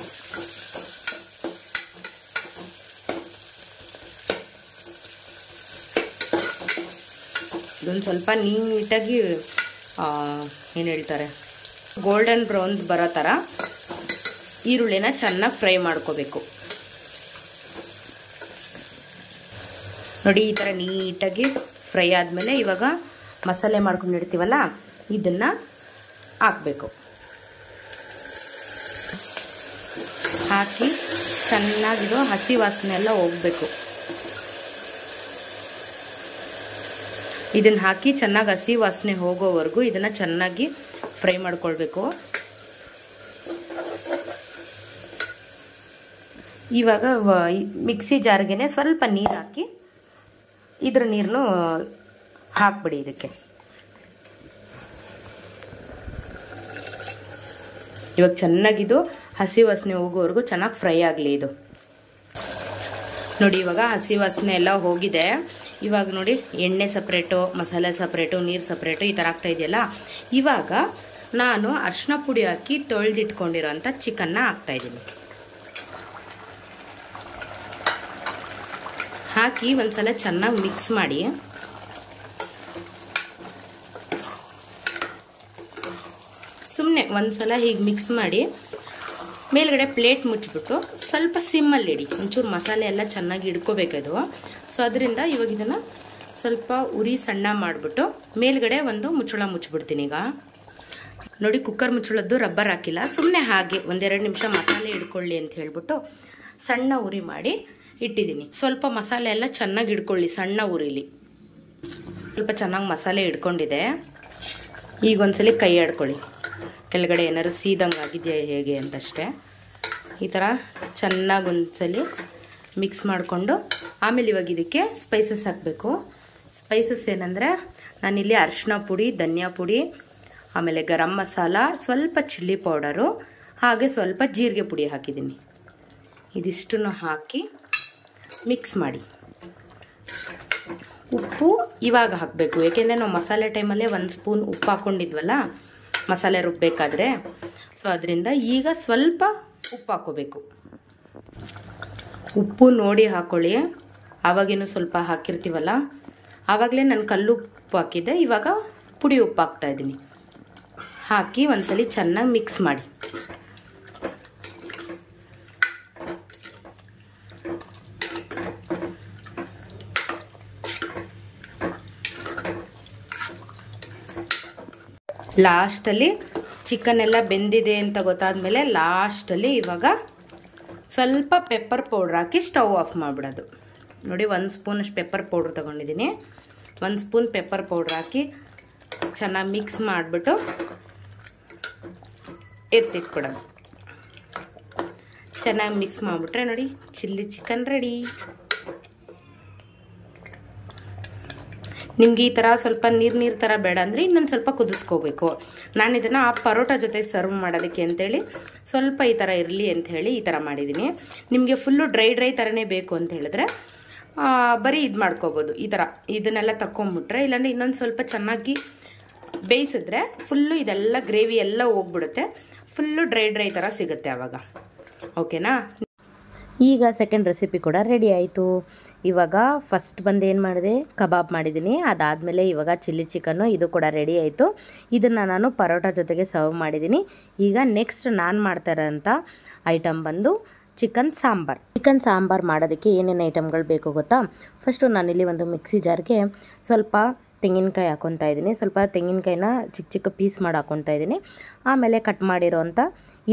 ಇದೊಂದು ಸ್ವಲ್ಪ ನೀಟಾಗಿ ಏನು ಹೇಳ್ತಾರೆ, ಗೋಲ್ಡನ್ ಬ್ರೌನ್ ಬರೋ ಥರ ಈರುಳ್ಳಿನ ಚೆನ್ನಾಗಿ ಫ್ರೈ ಮಾಡ್ಕೋಬೇಕು. ನೋಡಿ ಈ ಥರ ನೀಟಾಗಿ ಫ್ರೈ ಆದಮೇಲೆ ಇವಾಗ ಮಸಾಲೆ ಮಾಡ್ಕೊಂಡಿರ್ತೀವಲ್ಲ ಇದನ್ನು ಹಾಕಬೇಕು. ಹಾಕಿ ಚೆನ್ನಾಗಿದು ಹಸಿ ವಾಸನೆ ಎಲ್ಲ ಹೋಗಬೇಕು. ಇದನ್ನು ಹಾಕಿ ಚೆನ್ನಾಗಿ ಹಸಿ ವಾಸನೆ ಹೋಗೋವರೆಗೂ ಇದನ್ನು ಚೆನ್ನಾಗಿ ಫ್ರೈ ಮಾಡ್ಕೊಳ್ಬೇಕು. ಇವಾಗ ಮಿಕ್ಸಿ ಜಾರ್ಗೆ ಸ್ವಲ್ಪ ನೀರು ಹಾಕಿ ಇದ್ರ ನೀರನ್ನು ಹಾಕ್ಬಿಡಿ ಇದಕ್ಕೆ. ಇವಾಗ ಚೆನ್ನಾಗಿದು ಹಸಿ ವಾಸನೆ ಹೋಗೋವರೆಗೂ ಚೆನ್ನಾಗಿ ಫ್ರೈ ಆಗಲಿ ಇದು. ನೋಡಿ ಇವಾಗ ಹಸಿ ವಾಸನೆ ಎಲ್ಲ ಹೋಗಿದೆ. ಇವಾಗ ನೋಡಿ ಎಣ್ಣೆ ಸಪ್ರೇಟು, ಮಸಾಲೆ ಸಪ್ರೇಟು, ನೀರು ಸಪ್ರೇಟು ಈ ಥರ ಆಗ್ತಾ ಇದೆಯಲ್ಲ. ಇವಾಗ ನಾನು ಅರಿಶಿನ ಪುಡಿ ಹಾಕಿ ತೊಳೆದಿಟ್ಕೊಂಡಿರೋಂಥ ಚಿಕನ್ನ ಹಾಕ್ತಾಯಿದ್ದೀನಿ. ಹಾಕಿ ಒಂದ್ಸಲ ಚೆನ್ನಾಗಿ ಮಿಕ್ಸ್ ಮಾಡಿ ಒಂದು ಸಲ ಹೀಗೆ ಮಿಕ್ಸ್ ಮಾಡಿ ಮೇಲ್ಗಡೆ ಪ್ಲೇಟ್ ಮುಚ್ಚಿಬಿಟ್ಟು ಸ್ವಲ್ಪ ಸಿಮ್ಮಲ್ಲಿ ಇಡಿ. ಒಂಚೂರು ಮಸಾಲೆ ಎಲ್ಲ ಚೆನ್ನಾಗಿ ಹಿಡ್ಕೋಬೇಕದು. ಸೊ ಅದರಿಂದ ಇವಾಗ ಇದನ್ನು ಸ್ವಲ್ಪ ಉರಿ ಸಣ್ಣ ಮಾಡಿಬಿಟ್ಟು ಮೇಲ್ಗಡೆ ಒಂದು ಮುಚ್ಚಳ ಮುಚ್ಚಿಬಿಡ್ತೀನಿ. ಈಗ ನೋಡಿ, ಕುಕ್ಕರ್ ಮುಚ್ಚಳದ್ದು ರಬ್ಬರ್ ಹಾಕಿಲ್ಲ, ಸುಮ್ಮನೆ ಹಾಗೆ ಒಂದೆರಡು ನಿಮಿಷ ಮಸಾಲೆ ಹಿಡ್ಕೊಳ್ಳಿ ಅಂತ ಹೇಳ್ಬಿಟ್ಟು ಸಣ್ಣ ಉರಿ ಮಾಡಿ ಇಟ್ಟಿದ್ದೀನಿ. ಸ್ವಲ್ಪ ಮಸಾಲೆ ಎಲ್ಲ ಚೆನ್ನಾಗಿ ಹಿಡ್ಕೊಳ್ಳಿ ಸಣ್ಣ ಉರಿಲಿ. ಸ್ವಲ್ಪ ಚೆನ್ನಾಗಿ ಮಸಾಲೆ ಹಿಡ್ಕೊಂಡಿದೆ. ಈಗ ಒಂದ್ಸಲಿ ಕೈ ಆಡ್ಕೊಳ್ಳಿ, ಕೆಳಗಡೆ ಏನಾದ್ರು ಸೀದಂಗೆ ಆಗಿದೆಯಾ ಹೇಗೆ ಅಂತಷ್ಟೇ. ಈ ಥರ ಚೆನ್ನಾಗಿ ಒಂದ್ಸಲಿ ಮಿಕ್ಸ್ ಮಾಡಿಕೊಂಡು ಆಮೇಲೆ ಇವಾಗ ಇದಕ್ಕೆ ಸ್ಪೈಸಸ್ ಹಾಕಬೇಕು. ಸ್ಪೈಸಸ್ ಏನಂದರೆ ನಾನಿಲ್ಲಿ ಅರಿಶಿನ ಪುಡಿ, ಧನಿಯಾ ಪುಡಿ, ಆಮೇಲೆ ಗರಂ ಮಸಾಲ, ಸ್ವಲ್ಪ ಚಿಲ್ಲಿ ಪೌಡರು, ಹಾಗೆ ಸ್ವಲ್ಪ ಜೀರಿಗೆ ಪುಡಿ ಹಾಕಿದ್ದೀನಿ. ಇದಿಷ್ಟನ್ನು ಹಾಕಿ ಮಿಕ್ಸ್ ಮಾಡಿ. ಉಪ್ಪು ಇವಾಗ ಹಾಕಬೇಕು, ಏಕೆಂದರೆ ನಾವು ಮಸಾಲೆ ಟೈಮಲ್ಲೇ 1 ಸ್ಪೂನ್ ಉಪ್ಪು ಹಾಕ್ಕೊಂಡಿದ್ವಲ್ಲ ಮಸಾಲೆ ರುಬ್ಬಬೇಕಾದ್ರೆ. ಸೊ ಅದರಿಂದ ಈಗ ಸ್ವಲ್ಪ ಉಪ್ಪು ಹಾಕೋಬೇಕು. ಉಪ್ಪು ನೋಡಿ ಹಾಕ್ಕೊಳ್ಳಿ, ಆವಾಗೇನು ಸ್ವಲ್ಪ ಹಾಕಿರ್ತೀವಲ್ಲ, ಆವಾಗಲೇ ನಾನು ಕಲ್ಲು ಉಪ್ಪು ಹಾಕಿದ್ದೆ, ಇವಾಗ ಪುಡಿ ಉಪ್ಪು ಹಾಕ್ತಾಯಿದ್ದೀನಿ. ಹಾಕಿ ಒಂದ್ಸಲಿ ಚೆನ್ನಾಗಿ ಮಿಕ್ಸ್ ಮಾಡಿ. ಲಾಸ್ಟಲ್ಲಿ ಚಿಕನ್ ಎಲ್ಲ ಬೆಂದಿದೆ ಅಂತ ಗೊತ್ತಾದ್ಮೇಲೆ ಲಾಸ್ಟಲ್ಲಿ ಇವಾಗ ಸ್ವಲ್ಪ ಪೆಪ್ಪರ್ ಪೌಡ್ರ್ ಹಾಕಿ ಸ್ಟವ್ ಆಫ್ ಮಾಡಿಬಿಡೋದು. ನೋಡಿ, 1 ಸ್ಪೂನಷ್ಟು ಪೆಪ್ಪರ್ ಪೌಡ್ರ್ ತೊಗೊಂಡಿದ್ದೀನಿ. 1 ಸ್ಪೂನ್ ಪೆಪ್ಪರ್ ಪೌಡ್ರ್ ಹಾಕಿ ಚೆನ್ನಾಗಿ ಮಿಕ್ಸ್ ಮಾಡಿಬಿಟ್ಟು ಎತ್ತಿಟ್ಬಿಡೋದು. ಚೆನ್ನಾಗಿ ಮಿಕ್ಸ್ ಮಾಡಿಬಿಟ್ರೆ ನೋಡಿ, ಚಿಲ್ಲಿ ಚಿಕನ್ ರೆಡಿ. ನಿಮಗೆ ಈ ಥರ ಸ್ವಲ್ಪ ನೀರು ಥರ ಬೇಡ ಅಂದರೆ ಇನ್ನೊಂದು ಸ್ವಲ್ಪ ಕುದಿಸ್ಕೋಬೇಕು. ನಾನು ಇದನ್ನು ಆ ಪರೋಟ ಜೊತೆ ಸರ್ವ್ ಮಾಡೋದಕ್ಕೆ ಅಂತೇಳಿ ಸ್ವಲ್ಪ ಈ ಥರ ಇರಲಿ ಅಂತ ಹೇಳಿ ಈ ಥರ ಮಾಡಿದ್ದೀನಿ. ನಿಮಗೆ ಫುಲ್ಲು ಡ್ರೈ ಥರನೇ ಬೇಕು ಅಂತ ಹೇಳಿದ್ರೆ ಬರೀ ಇದು ಮಾಡ್ಕೋಬೋದು. ಈ ಥರ ಇದನ್ನೆಲ್ಲ ತಗೊಂಬಿಟ್ರೆ, ಇಲ್ಲಾಂದರೆ ಇನ್ನೊಂದು ಸ್ವಲ್ಪ ಚೆನ್ನಾಗಿ ಬೇಯಿಸಿದ್ರೆ ಫುಲ್ಲು ಇದೆಲ್ಲ ಗ್ರೇವಿ ಎಲ್ಲ ಹೋಗ್ಬಿಡುತ್ತೆ, ಫುಲ್ಲು ಡ್ರೈ ಥರ ಸಿಗುತ್ತೆ ಆವಾಗ. ಓಕೆನಾ? ಈಗ ಸೆಕೆಂಡ್ ರೆಸಿಪಿ ಕೂಡ ರೆಡಿ ಆಯಿತು. ಇವಾಗ ಫಸ್ಟ್ ಬಂದು ಏನು ಮಾಡಿದೆ, ಕಬಾಬ್ ಮಾಡಿದ್ದೀನಿ. ಅದಾದಮೇಲೆ ಇವಾಗ ಚಿಲ್ಲಿ ಚಿಕನ್ನು ಇದು ಕೂಡ ರೆಡಿ ಆಯಿತು. ಇದನ್ನು ನಾನು ಪರೋಟ ಜೊತೆಗೆ ಸರ್ವ್ ಮಾಡಿದ್ದೀನಿ. ಈಗ ನೆಕ್ಸ್ಟ್ ನಾನು ಮಾಡ್ತಾ ಇರೋಂಥ ಐಟಮ್ ಬಂದು ಚಿಕನ್ ಸಾಂಬಾರ್. ಚಿಕನ್ ಸಾಂಬಾರ್ ಮಾಡೋದಕ್ಕೆ ಏನೇನು ಐಟಮ್ಗಳು ಬೇಕು ಗೊತ್ತಾ? ಫಸ್ಟು ನಾನಿಲ್ಲಿ ಒಂದು ಮಿಕ್ಸಿ ಜಾರ್ಗೆ ಸ್ವಲ್ಪ ತೆಂಗಿನಕಾಯಿ ಹಾಕ್ಕೊತಾ ಇದ್ದೀನಿ. ಸ್ವಲ್ಪ ತೆಂಗಿನಕಾಯಿನ ಚಿಕ್ಕ ಚಿಕ್ಕ ಪೀಸ್ ಮಾಡಿ ಹಾಕ್ಕೊತಾ ಇದ್ದೀನಿ. ಆಮೇಲೆ ಕಟ್ ಮಾಡಿರೋಂಥ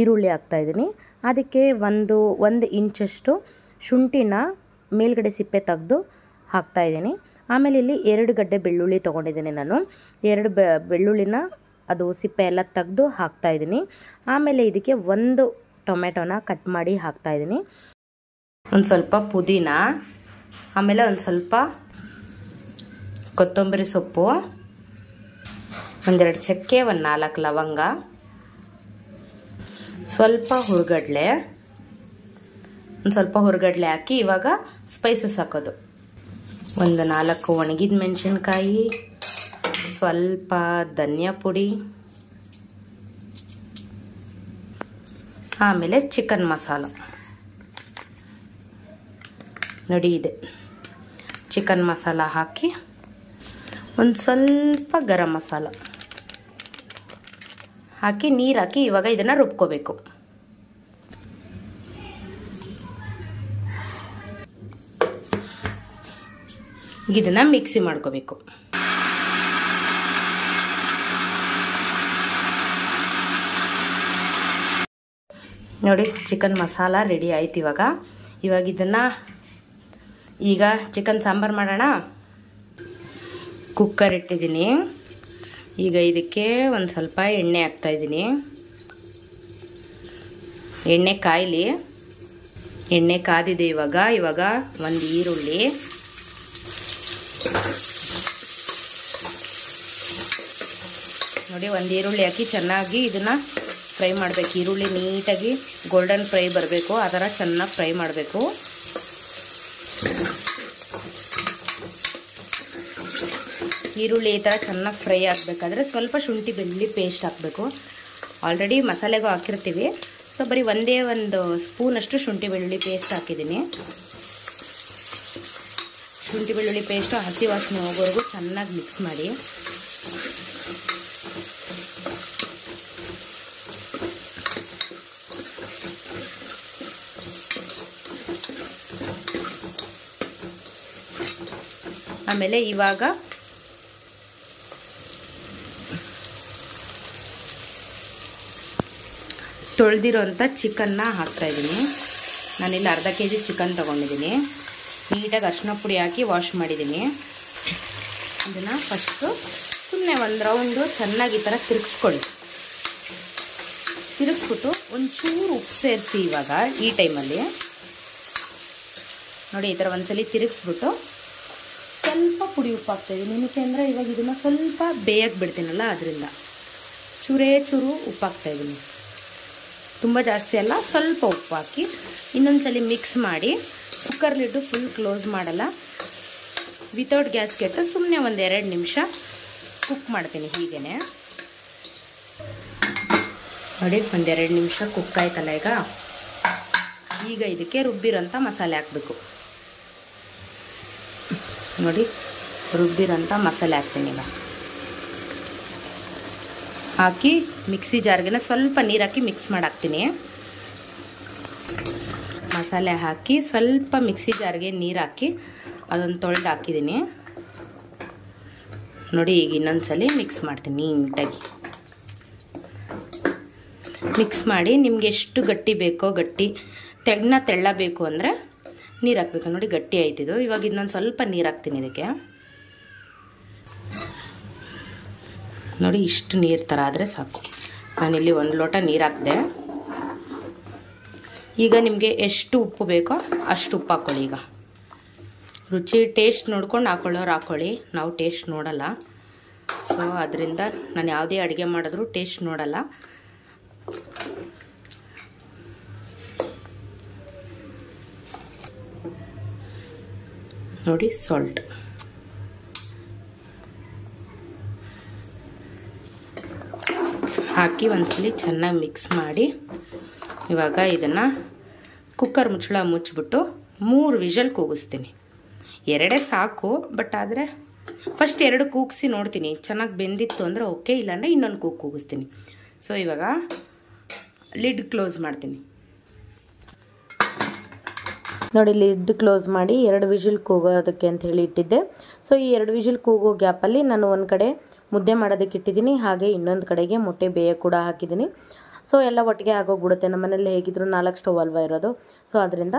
ಈರುಳ್ಳಿ ಹಾಕ್ತಾಯಿದ್ದೀನಿ. ಅದಕ್ಕೆ ಒಂದು ಇಂಚಷ್ಟು ಶುಂಠಿನ ಮೇಲ್ಗಡೆ ಸಿಪ್ಪೆ ತೆಗೆದು ಹಾಕ್ತಾಯಿದ್ದೀನಿ. ಆಮೇಲೆ ಇಲ್ಲಿ 2 ಗಡ್ಡೆ ಬೆಳ್ಳುಳ್ಳಿ ತೊಗೊಂಡಿದ್ದೀನಿ ನಾನು. 2 ಬೆಳ್ಳುಳ್ಳಿನ ಅದು ಸಿಪ್ಪೆ ಎಲ್ಲ ತೆಗೆದು ಹಾಕ್ತಾಯಿದ್ದೀನಿ. ಆಮೇಲೆ ಇದಕ್ಕೆ 1 ಟೊಮೆಟೊನ ಕಟ್ ಮಾಡಿ ಹಾಕ್ತಾಯಿದ್ದೀನಿ. ಒಂದು ಸ್ವಲ್ಪ ಪುದೀನ, ಆಮೇಲೆ ಒಂದು ಸ್ವಲ್ಪ ಕೊತ್ತಂಬರಿ ಸೊಪ್ಪು, 1-2 ಚಕ್ಕೆ, 4 ಲವಂಗ, ಸ್ವಲ್ಪ ಹುರ್ಗಡ್ಲೆ, ಒಂದು ಸ್ವಲ್ಪ ಹುರ್ಗಡ್ಲೆ ಹಾಕಿ ಇವಾಗ ಸ್ಪೈಸಸ್ ಹಾಕೋದು. 4 ಒಣಗಿದ ಮೆಣಸಿನ್ಕಾಯಿ, ಸ್ವಲ್ಪ ಧನಿಯಾ ಪುಡಿ, ಆಮೇಲೆ ಚಿಕನ್ ಮಸಾಲ. ನೋಡಿ, ಇದೆ ಚಿಕನ್ ಮಸಾಲ ಹಾಕಿ ಒಂದು ಸ್ವಲ್ಪ ಗರಂ ಮಸಾಲ ಹಾಕಿ ನೀರು ಹಾಕಿ ಇವಾಗ ಇದನ್ನು ರುಬ್ಕೋಬೇಕು. ಇದನ್ನು ಮಿಕ್ಸಿ ಮಾಡ್ಕೋಬೇಕು. ನೋಡಿ, ಚಿಕನ್ ಮಸಾಲ ರೆಡಿ ಆಯ್ತು. ಇವಾಗ ಇದನ್ನು ಈಗ ಚಿಕನ್ ಸಾಂಬಾರು ಮಾಡೋಣ. ಕುಕ್ಕರ್ ಇಟ್ಟಿದ್ದೀನಿ. ಈಗ ಇದಕ್ಕೆ ಒಂದು ಸ್ವಲ್ಪ ಎಣ್ಣೆ ಹಾಕ್ತಾಯಿದ್ದೀನಿ. ಎಣ್ಣೆ ಕಾಯಲಿ. ಎಣ್ಣೆ ಕಾದಿದೆ. ಇವಾಗ ಒಂದು ಈರುಳ್ಳಿ, ನೋಡಿ, ಒಂದು ಈರುಳ್ಳಿ ಹಾಕಿ ಚೆನ್ನಾಗಿ ಇದನ್ನು ಫ್ರೈ ಮಾಡಬೇಕು. ಈರುಳ್ಳಿ ನೀಟಾಗಿ ಗೋಲ್ಡನ್ ಫ್ರೈ ಬರಬೇಕು, ಆ ಥರ ಚೆನ್ನಾಗಿ ಫ್ರೈ ಮಾಡಬೇಕು. ಈರುಳ್ಳಿ ಈ ಥರ ಚೆನ್ನಾಗಿ ಫ್ರೈ ಆಗಬೇಕಾದ್ರೆ ಸ್ವಲ್ಪ ಶುಂಠಿ ಬೆಳ್ಳುಳ್ಳಿ ಪೇಸ್ಟ್ ಹಾಕಬೇಕು. ಆಲ್ರೆಡಿ ಮಸಾಲೆಗೂ ಹಾಕಿರ್ತೀವಿ. ಸೊ ಬರೀ ಒಂದು ಸ್ಪೂನಷ್ಟು ಶುಂಠಿ ಬೆಳ್ಳುಳ್ಳಿ ಪೇಸ್ಟ್ ಹಾಕಿದ್ದೀನಿ. ಶುಂಠಿ ಬೆಳ್ಳುಳ್ಳಿ ಪೇಸ್ಟು ಹಸಿ ವಾಸನೆ ಹೋಗೋವರೆಗೂ ಚೆನ್ನಾಗಿ ಮಿಕ್ಸ್ ಮಾಡಿ. ಆಮೇಲೆ ಇವಾಗ ತೊಳೆದಿರೋಂಥ ಚಿಕನ್ನ ಹಾಕ್ತಾಯಿದ್ದೀನಿ. ನಾನಿಲ್ಲಿ ಅರ್ಧ kg ಚಿಕನ್ ತೊಗೊಂಡಿದ್ದೀನಿ. ನೀಟಾಗಿ ಅರಿಶಿನ ಪುಡಿ ಹಾಕಿ ವಾಶ್ ಮಾಡಿದ್ದೀನಿ. ಇದನ್ನು ಫಸ್ಟು ಸುಮ್ಮನೆ ಒಂದು ರೌಂಡು ಚೆನ್ನಾಗಿ ಈ ಥರ ತಿರುಗಿಸ್ಕೊಳ್ಳಿ. ತಿರುಗಿಸ್ಬಿಟ್ಟು ಒಂಚೂರು ಉಪ್ಪು ಸೇರಿಸಿ. ಇವಾಗ ಈ ಟೈಮಲ್ಲಿ ನೋಡಿ, ಈ ಥರ ಒಂದ್ಸಲಿ ತಿರುಗಿಸ್ಬಿಟ್ಟು ಸ್ವಲ್ಪ ಪುಡಿ ಉಪ್ಪು ಹಾಕ್ತಾಯಿದ್ದೀನಿ. ಏನಕ್ಕೆ ಅಂದರೆ ಇವಾಗ ಇದನ್ನು ಸ್ವಲ್ಪ ಬೇಯಕ್ಕೆ ಬಿಡ್ತೀನಲ್ಲ, ಅದರಿಂದ ಚೂರು ಉಪ್ಪು ಹಾಕ್ತಾಯಿದ್ದೀನಿ. ತುಂಬ ಜಾಸ್ತಿ ಅಲ್ಲ, ಸ್ವಲ್ಪ ಉಪ್ಪು ಹಾಕಿ ಇನ್ನೊಂದ್ಸಲಿ ಮಿಕ್ಸ್ ಮಾಡಿ ಕುಕ್ಕರ್ ಲಿಡ್ಡು ಫುಲ್ ಕ್ಲೋಸ್ ಮಾಡಲ್ಲ, ವಿತೌಟ್ ಗ್ಯಾಸ್ಗೆ ಇಟ್ಟು ಸುಮ್ಮನೆ ಒಂದು 2 ನಿಮಿಷ ಕುಕ್ ಮಾಡ್ತೀನಿ. ಹೀಗೇ ನೋಡಿ, ಒಂದು 2 ನಿಮಿಷ ಕುಕ್ ಆಯ್ತಲ್ಲ. ಈಗ ಇದಕ್ಕೆ ರುಬ್ಬಿರೋಂಥ ಮಸಾಲೆ ಹಾಕಬೇಕು. ನೋಡಿ, ರುಬ್ಬಿರೋಂಥ ಮಸಾಲೆ ಹಾಕ್ತೀನಿ. ಈಗ ಹಾಕಿ ಮಿಕ್ಸಿ ಜಾರ್ಗೆ ಸ್ವಲ್ಪ ನೀರು ಹಾಕಿ ಮಿಕ್ಸ್ ಮಾಡಾಕ್ತೀನಿ. ಮಸಾಲೆ ಹಾಕಿ ಸ್ವಲ್ಪ ಮಿಕ್ಸಿ ಜಾರ್ಗೆ ನೀರು ಹಾಕಿ ಅದನ್ನು ತೊಳೆದು ಹಾಕಿದ್ದೀನಿ. ನೋಡಿ, ಈಗ ಇನ್ನೊಂದ್ಸಲಿ ಮಿಕ್ಸ್ ಮಾಡ್ತೀನಿ. ನೀಟಾಗಿ ಮಿಕ್ಸ್ ಮಾಡಿ ನಿಮ್ಗೆ ಎಷ್ಟು ಗಟ್ಟಿ ಬೇಕೋ, ತೆಳ್ಳ ಬೇಕು ಅಂದರೆ ನೀರು ಹಾಕ್ಬೇಕು. ನೋಡಿ, ಗಟ್ಟಿ ಆಯ್ತಿದ್ದು. ಇವಾಗ ಇನ್ನೊಂದು ಸ್ವಲ್ಪ ನೀರು ಹಾಕ್ತೀನಿ ಇದಕ್ಕೆ. ನೋಡಿ, ಇಷ್ಟು ನೀರು ಥರ ಆದರೆ ಸಾಕು. ನಾನಿಲ್ಲಿ 1 ಲೋಟ ನೀರು ಹಾಕಿದೆ. ಈಗ ನಿಮಗೆ ಎಷ್ಟು ಉಪ್ಪು ಬೇಕೋ ಅಷ್ಟು ಉಪ್ಪು ಹಾಕ್ಕೊಳ್ಳಿ. ಈಗ ರುಚಿ ಟೇಸ್ಟ್ ನೋಡ್ಕೊಂಡು ಹಾಕ್ಕೊಳ್ಳೋರು ಹಾಕ್ಕೊಳ್ಳಿ. ನಾವು ಟೇಸ್ಟ್ ನೋಡಲ್ಲ, ಸೊ ಅದರಿಂದ ನಾನು ಯಾವುದೇ ಅಡುಗೆ ಮಾಡಿದ್ರೂ ಟೇಸ್ಟ್ ನೋಡಲ್ಲ. ನೋಡಿ, ಸಾಲ್ಟ್ ಹಾಕಿ ಒಂದ್ಸಲಿ ಚೆನ್ನಾಗಿ ಮಿಕ್ಸ್ ಮಾಡಿ ಇವಾಗ ಇದನ್ನು ಕುಕ್ಕರ್ ಮುಚ್ಚಳ ಮುಚ್ಚಿಬಿಟ್ಟು 3 ವಿಷಲ್ ಕೂಗಿಸ್ತೀನಿ. 2 ಸಾಕು, ಬಟ್ ಆದರೆ ಫಸ್ಟ್ 2 ಕೂಗಿಸಿ ನೋಡ್ತೀನಿ. ಚೆನ್ನಾಗಿ ಬೆಂದಿತ್ತು ಅಂದರೆ ಓಕೆ, ಇಲ್ಲಾಂದರೆ ಇನ್ನೊಂದು ಕೂಗಿಸ್ತೀನಿ. ಸೊ ಇವಾಗ ಲಿಡ್ ಕ್ಲೋಸ್ ಮಾಡ್ತೀನಿ. ನೋಡಿ, ಲಿಡ್ ಕ್ಲೋಸ್ ಮಾಡಿ 2 ವಿಷಲ್ ಕೂಗೋದಕ್ಕೆ ಅಂತ ಹೇಳಿ ಇಟ್ಟಿದ್ದೆ. ಸೊ ಈ 2 ವಿಷಲ್ ಕೂಗೋ ಗ್ಯಾಪಲ್ಲಿ ನಾನು ಒಂದು ಕಡೆ ಮುದ್ದೆ ಮಾಡೋದಕ್ಕೆ ಇಟ್ಟಿದ್ದೀನಿ, ಹಾಗೆ ಇನ್ನೊಂದು ಕಡೆಗೆ ಮೊಟ್ಟೆ ಬೇಯ ಕೂಡ ಹಾಕಿದ್ದೀನಿ. ಸೊ ಎಲ್ಲ ಒಟ್ಟಿಗೆ ಆಗೋಗ್ಬಿಡುತ್ತೆ. ನಮ್ಮ ಮನೇಲಿ ಹೇಗಿದ್ರು 4 ಸ್ಟವ್ ಅಲ್ವಾ ಇರೋದು, ಸೊ ಅದರಿಂದ.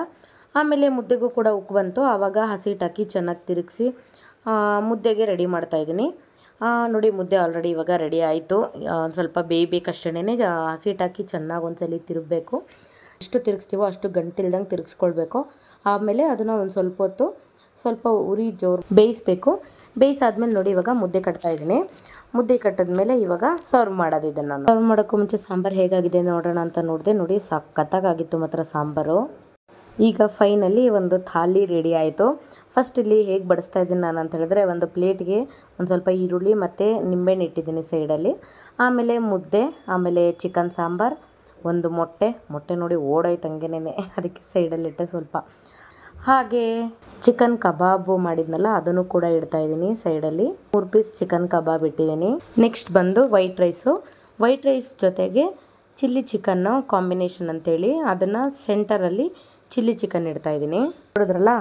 ಆಮೇಲೆ ಮುದ್ದೆಗೂ ಕೂಡ ಉಕ್ಕು ಬಂತು. ಆವಾಗ ಹಸಿಟ್ಟು ಹಾಕಿ ಚೆನ್ನಾಗಿ ತಿರುಗಿಸಿ ಮುದ್ದೆಗೆ ರೆಡಿ ಮಾಡ್ತಾಯಿದ್ದೀನಿ. ನೋಡಿ, ಮುದ್ದೆ ಆಲ್ರೆಡಿ ಇವಾಗ ರೆಡಿ ಆಯಿತು. ಸ್ವಲ್ಪ ಬೇಯಬೇಕಷ್ಟೇ. ಹಸಿಟ್ಟು ಹಾಕಿ ಚೆನ್ನಾಗಿ ಒಂದ್ಸಲಿ ತಿರುಗಬೇಕು. ಎಷ್ಟು ತಿರುಗಿಸ್ತೀವೋ ಅಷ್ಟು ಗಂಟಿಲ್ದಂಗೆ ತಿರುಗಿಸ್ಕೊಳ್ಬೇಕು. ಆಮೇಲೆ ಅದನ್ನು ಒಂದು ಸ್ವಲ್ಪ ಉರಿ ಜೋರು ಬೇಯಿಸಬೇಕು. ಬೇಯಿಸಾದ್ಮೇಲೆ ನೋಡಿ, ಇವಾಗ ಮುದ್ದೆ ಕಟ್ತಾಯಿದ್ದೀನಿ. ಮುದ್ದೆ ಕಟ್ಟಿದ್ಮೇಲೆ ಇವಾಗ ಸರ್ವ್ ಮಾಡೋದಿದೆ. ನಾನು ಸರ್ವ್ ಮಾಡೋಕ್ಕೂ ಮುಂಚೆ ಸಾಂಬಾರು ಹೇಗಾಗಿದೆ ನೋಡೋಣ ಅಂತ ನೋಡಿದೆ. ನೋಡಿ, ಸಖತ್ತಾಗಿತ್ತು ಮಾತ್ರ ಸಾಂಬಾರು. ಈಗ ಫೈನಲಿ ಒಂದು ಥಾಲಿ ರೆಡಿ ಆಯಿತು. ಫಸ್ಟ್ ಇಲ್ಲಿ ಹೇಗೆ ಬಡಿಸ್ತಾ ಇದ್ದೀನಿ ನಾನು ಅಂತ ಹೇಳಿದ್ರೆ, ಒಂದು ಪ್ಲೇಟ್ಗೆ ಒಂದು ಸ್ವಲ್ಪ ಈರುಳ್ಳಿ ಮತ್ತು ನಿಂಬೆಹಣ್ಣು ಇಟ್ಟಿದ್ದೀನಿ ಸೈಡಲ್ಲಿ. ಆಮೇಲೆ ಮುದ್ದೆ, ಆಮೇಲೆ ಚಿಕನ್ ಸಾಂಬಾರು, ಒಂದು ಮೊಟ್ಟೆ ನೋಡಿ ಓಡೋಯ್ತು ಹಂಗೇನೆ, ಅದಕ್ಕೆ ಸೈಡಲ್ಲಿಟ್ಟೆ ಸ್ವಲ್ಪ. ಹಾಗೆ ಚಿಕನ್ ಕಬಾಬು ಮಾಡಿದ್ನಲ್ಲ, ಅದನ್ನು ಕೂಡ ಇಡ್ತಾಯಿದ್ದೀನಿ ಸೈಡಲ್ಲಿ. 3 ಪೀಸ್ ಚಿಕನ್ ಕಬಾಬ್ ಇಟ್ಟಿದ್ದೀನಿ. ನೆಕ್ಸ್ಟ್ ಬಂದು ವೈಟ್ ರೈಸ್ ಜೊತೆಗೆ ಚಿಲ್ಲಿ ಚಿಕನ್ನು ಕಾಂಬಿನೇಷನ್ ಅಂತೇಳಿ ಅದನ್ನು ಸೆಂಟರಲ್ಲಿ ಚಿಲ್ಲಿ ಚಿಕನ್ ಇಡ್ತಾಯಿದ್ದೀನಿ. ನೋಡಿದ್ರಲ್ಲ,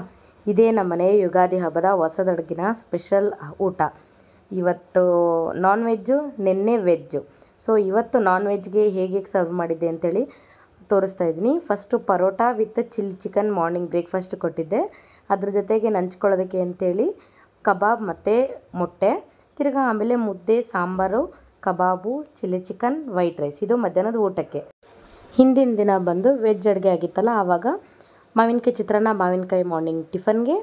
ಇದೇ ನಮ್ಮನೆ ಯುಗಾದಿ ಹಬ್ಬದ ಹೊಸದಡುಗಿನ ಸ್ಪೆಷಲ್ ಊಟ. ಇವತ್ತು ನಾನ್ ವೆಜ್ಜು, ನೆನ್ನೆ ವೆಜ್ಜು. ಸೊ ಇವತ್ತು ನಾನ್ ವೆಜ್ಗೆ ಹೇಗೆ ಸರ್ವ್ ಮಾಡಿದ್ದೆ ಅಂತೇಳಿ ತೋರಿಸ್ತಾ ಇದ್ದೀನಿ. First parotta with chilli chicken morning breakfast ಕೊಟ್ಟಿದ್ದೆ. ಅದ್ರ ಜೊತೆಗೆ ನಂಚ್ಕೊಳ್ಳೋದಕ್ಕೆ ಅಂತೇಳಿ ಕಬಾಬ್ ಮತ್ತು ಮೊಟ್ಟೆ, ತಿರ್ಗಾ ಆಮೇಲೆ ಮುದ್ದೆ, ಸಾಂಬಾರು, ಕಬಾಬು, ಚಿಲ್ಲಿ ಚಿಕನ್, ವೈಟ್ ರೈಸ್. ಇದು ಮಧ್ಯಾಹ್ನದ ಊಟಕ್ಕೆ. ಹಿಂದಿನ ದಿನ ಬಂದು ವೆಜ್ ಅಡುಗೆ ಆಗಿತ್ತಲ್ಲ, ಆವಾಗ ಮಾವಿನಕಾಯಿ ಚಿತ್ರಾನ್ನ, ಮಾವಿನಕಾಯಿ ಮಾರ್ನಿಂಗ್ ಟಿಫನ್ಗೆ,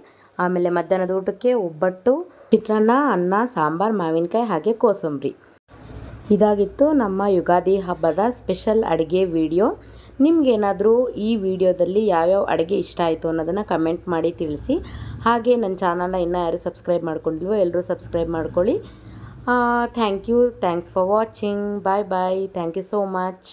ಆಮೇಲೆ ಮಧ್ಯಾಹ್ನದ ಊಟಕ್ಕೆ ಒಬ್ಬಟ್ಟು, ಚಿತ್ರಾನ್ನ, ಅನ್ನ, ಸಾಂಬಾರು, ಮಾವಿನಕಾಯಿ, ಹಾಗೆ ಕೋಸಂಬರಿ. ಇದಾಗಿತ್ತು ನಮ್ಮ ಯುಗಾದಿ ಹಬ್ಬದ ಸ್ಪೆಷಲ್ ಅಡುಗೆ ವಿಡಿಯೋ. ನಿಮಗೇನಾದರೂ ಈ ವಿಡಿಯೋದಲ್ಲಿ ಯಾವ್ಯಾವ ಅಡುಗೆ ಇಷ್ಟ ಆಯಿತು ಅನ್ನೋದನ್ನು ಕಮೆಂಟ್ ಮಾಡಿ ತಿಳಿಸಿ. ಹಾಗೆ ನನ್ನ ಚಾನಲ್ನ ಇನ್ನೂ ಯಾರು ಸಬ್ಸ್ಕ್ರೈಬ್ ಮಾಡ್ಕೊಂಡಿಲ್ವೋ ಎಲ್ಲರೂ ಸಬ್ಸ್ಕ್ರೈಬ್ ಮಾಡ್ಕೊಳ್ಳಿ. Thanks for watching. Bye. Thank you so much.